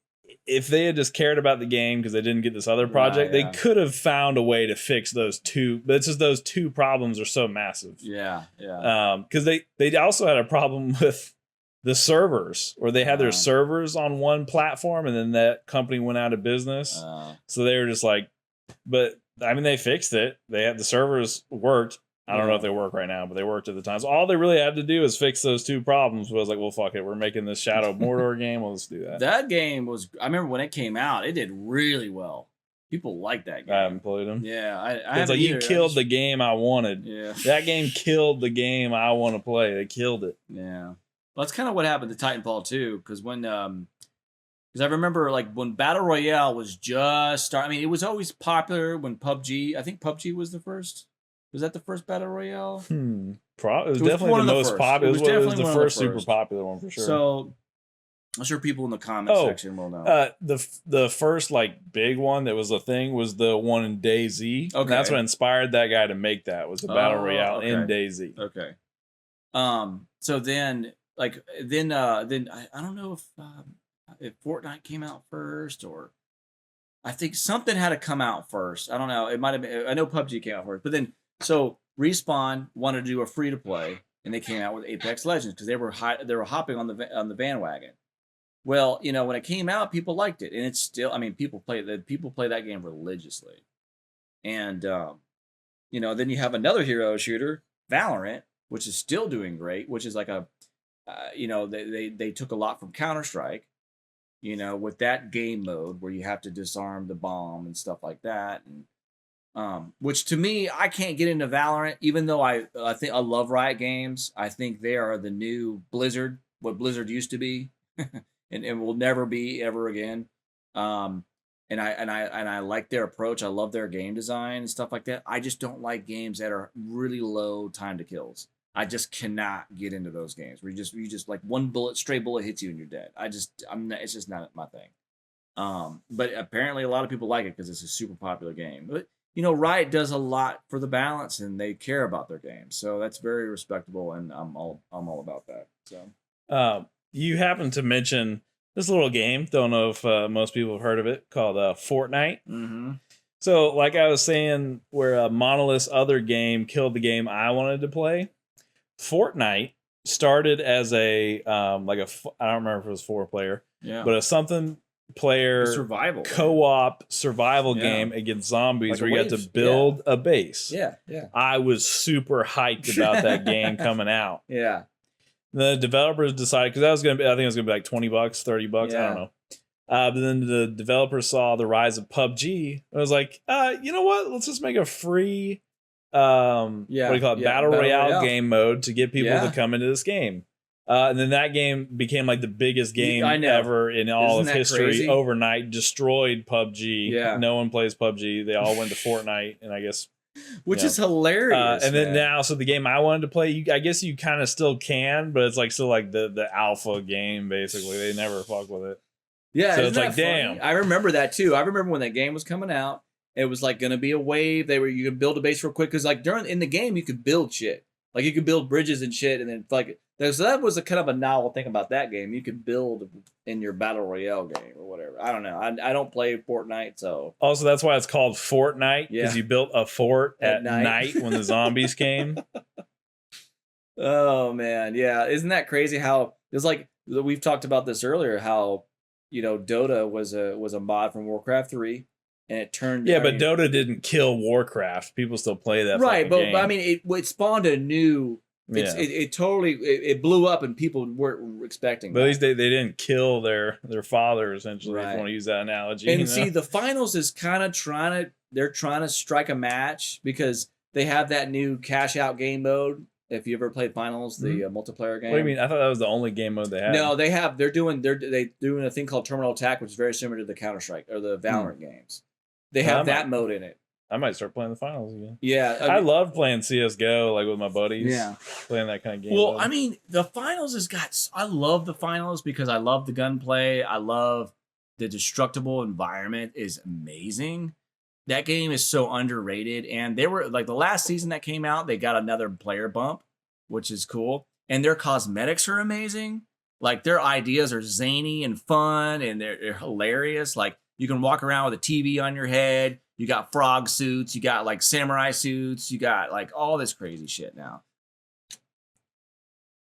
if they had just cared about the game because they didn't get this other project, they could have found a way to fix those two. But it's just those two problems are so massive. Yeah, yeah. Because they also had a problem with the servers, where they had their servers on one platform, and then that company went out of business. So they were just like, but I mean, they fixed it. They had the servers worked. I don't know if they work right now, but they worked at the time. So all they really had to do is fix those 2 problems. Was like, well, fuck it, we're making this Shadow of Mordor game. Well, let's do that. That game was. I remember when it came out, it did really well. People like that game. I haven't played them. Yeah, I it's haven't like either. you killed the game I wanted. Yeah, that game killed the game I want to play. They killed it. Yeah, well, that's kind of what happened to Titanfall 2. Because when because I remember like when Battle Royale was just starting. I mean, it was always popular when PUBG. I think PUBG was the first. Was that the first Battle Royale? It was definitely the most popular. It was the first super popular one for sure. So I'm sure people in the comment section will know. The first like big one that was a thing was the one in DayZ. Okay. That's what inspired that guy to make that. Was the Battle Royale in DayZ. Okay. So then I don't know if Fortnite came out first or I think something had to come out first. I don't know. It might have been. I know PUBG came out first, but then so Respawn wanted to do a free to play, and they came out with Apex Legends because they were hopping on the bandwagon. Well, when it came out, people liked it, and it's still. I mean, people play that game religiously, and then you have another hero shooter, Valorant, which is still doing great, which is like a, they took a lot from Counter-Strike. With that game mode where you have to disarm the bomb and stuff like that, and which to me, I can't get into Valorant, even though I think I love Riot Games. I think they are the new Blizzard, what Blizzard used to be, and will never be ever again. And I like their approach. I love their game design and stuff like that. I just don't like games that are really low time to kills. I just cannot get into those games where you just like one stray bullet hits you and you're dead. It's just not my thing. But apparently a lot of people like it because it's a super popular game. But Riot does a lot for the balance and they care about their games, so that's very respectable, and I'm all about that. So, you happen to mention this little game. Don't know if most people have heard of it, called Fortnite. Mm-hmm. So, like I was saying, where Monolith's other game killed the game I wanted to play. Fortnite started as a I don't remember if it was 4-player, but a something player survival co-op survival game against zombies, like where you got to build a base. Yeah. I was super hyped about that game coming out. Yeah. The developers decided, because I think it was gonna be like $20, $30. I don't know. But then the developers saw the rise of PUBG. I was like, you know what? Let's just make a free what do you call it? Battle Royale game mode to get people to come into this game. And then that game became like the biggest game ever in all of history. Crazy? Overnight, destroyed PUBG. Yeah. No one plays PUBG. They all went to Fortnite, and I guess, which is hilarious. And then now, so the game I wanted to play, I guess you kind of still can, but it's like still like the alpha game basically. They never fuck with it. Yeah, so it's like, damn. I remember that too. I remember when that game was coming out. It was like gonna be a wave. You could build a base real quick because like in the game you could build shit. Like you could build bridges and shit, and then like so that was a kind of a novel thing about that game. You could build in your battle royale game or whatever. I don't know. I don't play Fortnite, so also that's why it's called Fortnite, because you built a fort at night when the zombies came. Oh man, yeah, isn't that crazy? How it's like we've talked about this earlier. How Dota was a mod from Warcraft 3. And it turned but Dota didn't kill Warcraft. People still play that. Right, but game. I mean, it spawned a new. It totally blew up, and people weren't expecting. But at least they didn't kill their father, essentially. If you want to use that analogy. And see, the finals is kind of trying to strike a match because they have that new cash out game mode. If you ever played finals, the multiplayer game. What do you mean? I thought that was the only game mode they had. No, they have. They're doing a thing called Terminal Attack, which is very similar to the Counter-Strike or the Valorant games. They have that mode in it. I might start playing the finals again. Yeah. I love playing CSGO, like with my buddies. Yeah. Playing that kind of game. Well, I mean, the finals I love the finals because I love the gunplay. I love the destructible environment is amazing. That game is so underrated. And they were like the last season that came out, they got another player bump, which is cool. And their cosmetics are amazing. Like their ideas are zany and fun and they're hilarious. Like, you can walk around with a TV on your head. You got frog suits. You got like samurai suits. You got like all this crazy shit now. Is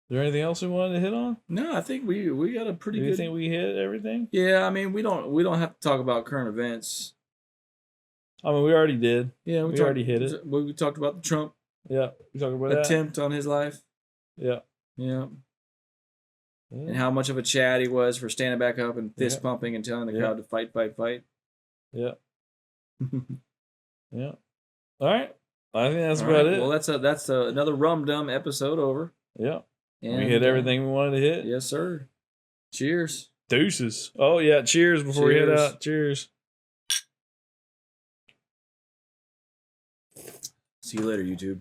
there anything else we wanted to hit on? No, I think we got a pretty good. You think we hit everything? Yeah, I mean we don't have to talk about current events. I mean we already did. Yeah, we already hit it. We talked about the Trump Yeah. You talking about attempt on his life. Yeah. Yeah. And how much of a Chad he was for standing back up and fist pumping and telling the crowd to fight. Yeah. Yeah. All right. I think that's about it. Well, that's another Rum Dum episode over. Yeah. And we hit everything we wanted to hit. Yes, sir. Cheers. Deuces. Oh, yeah. Cheers before we head out. Cheers. See you later, YouTube.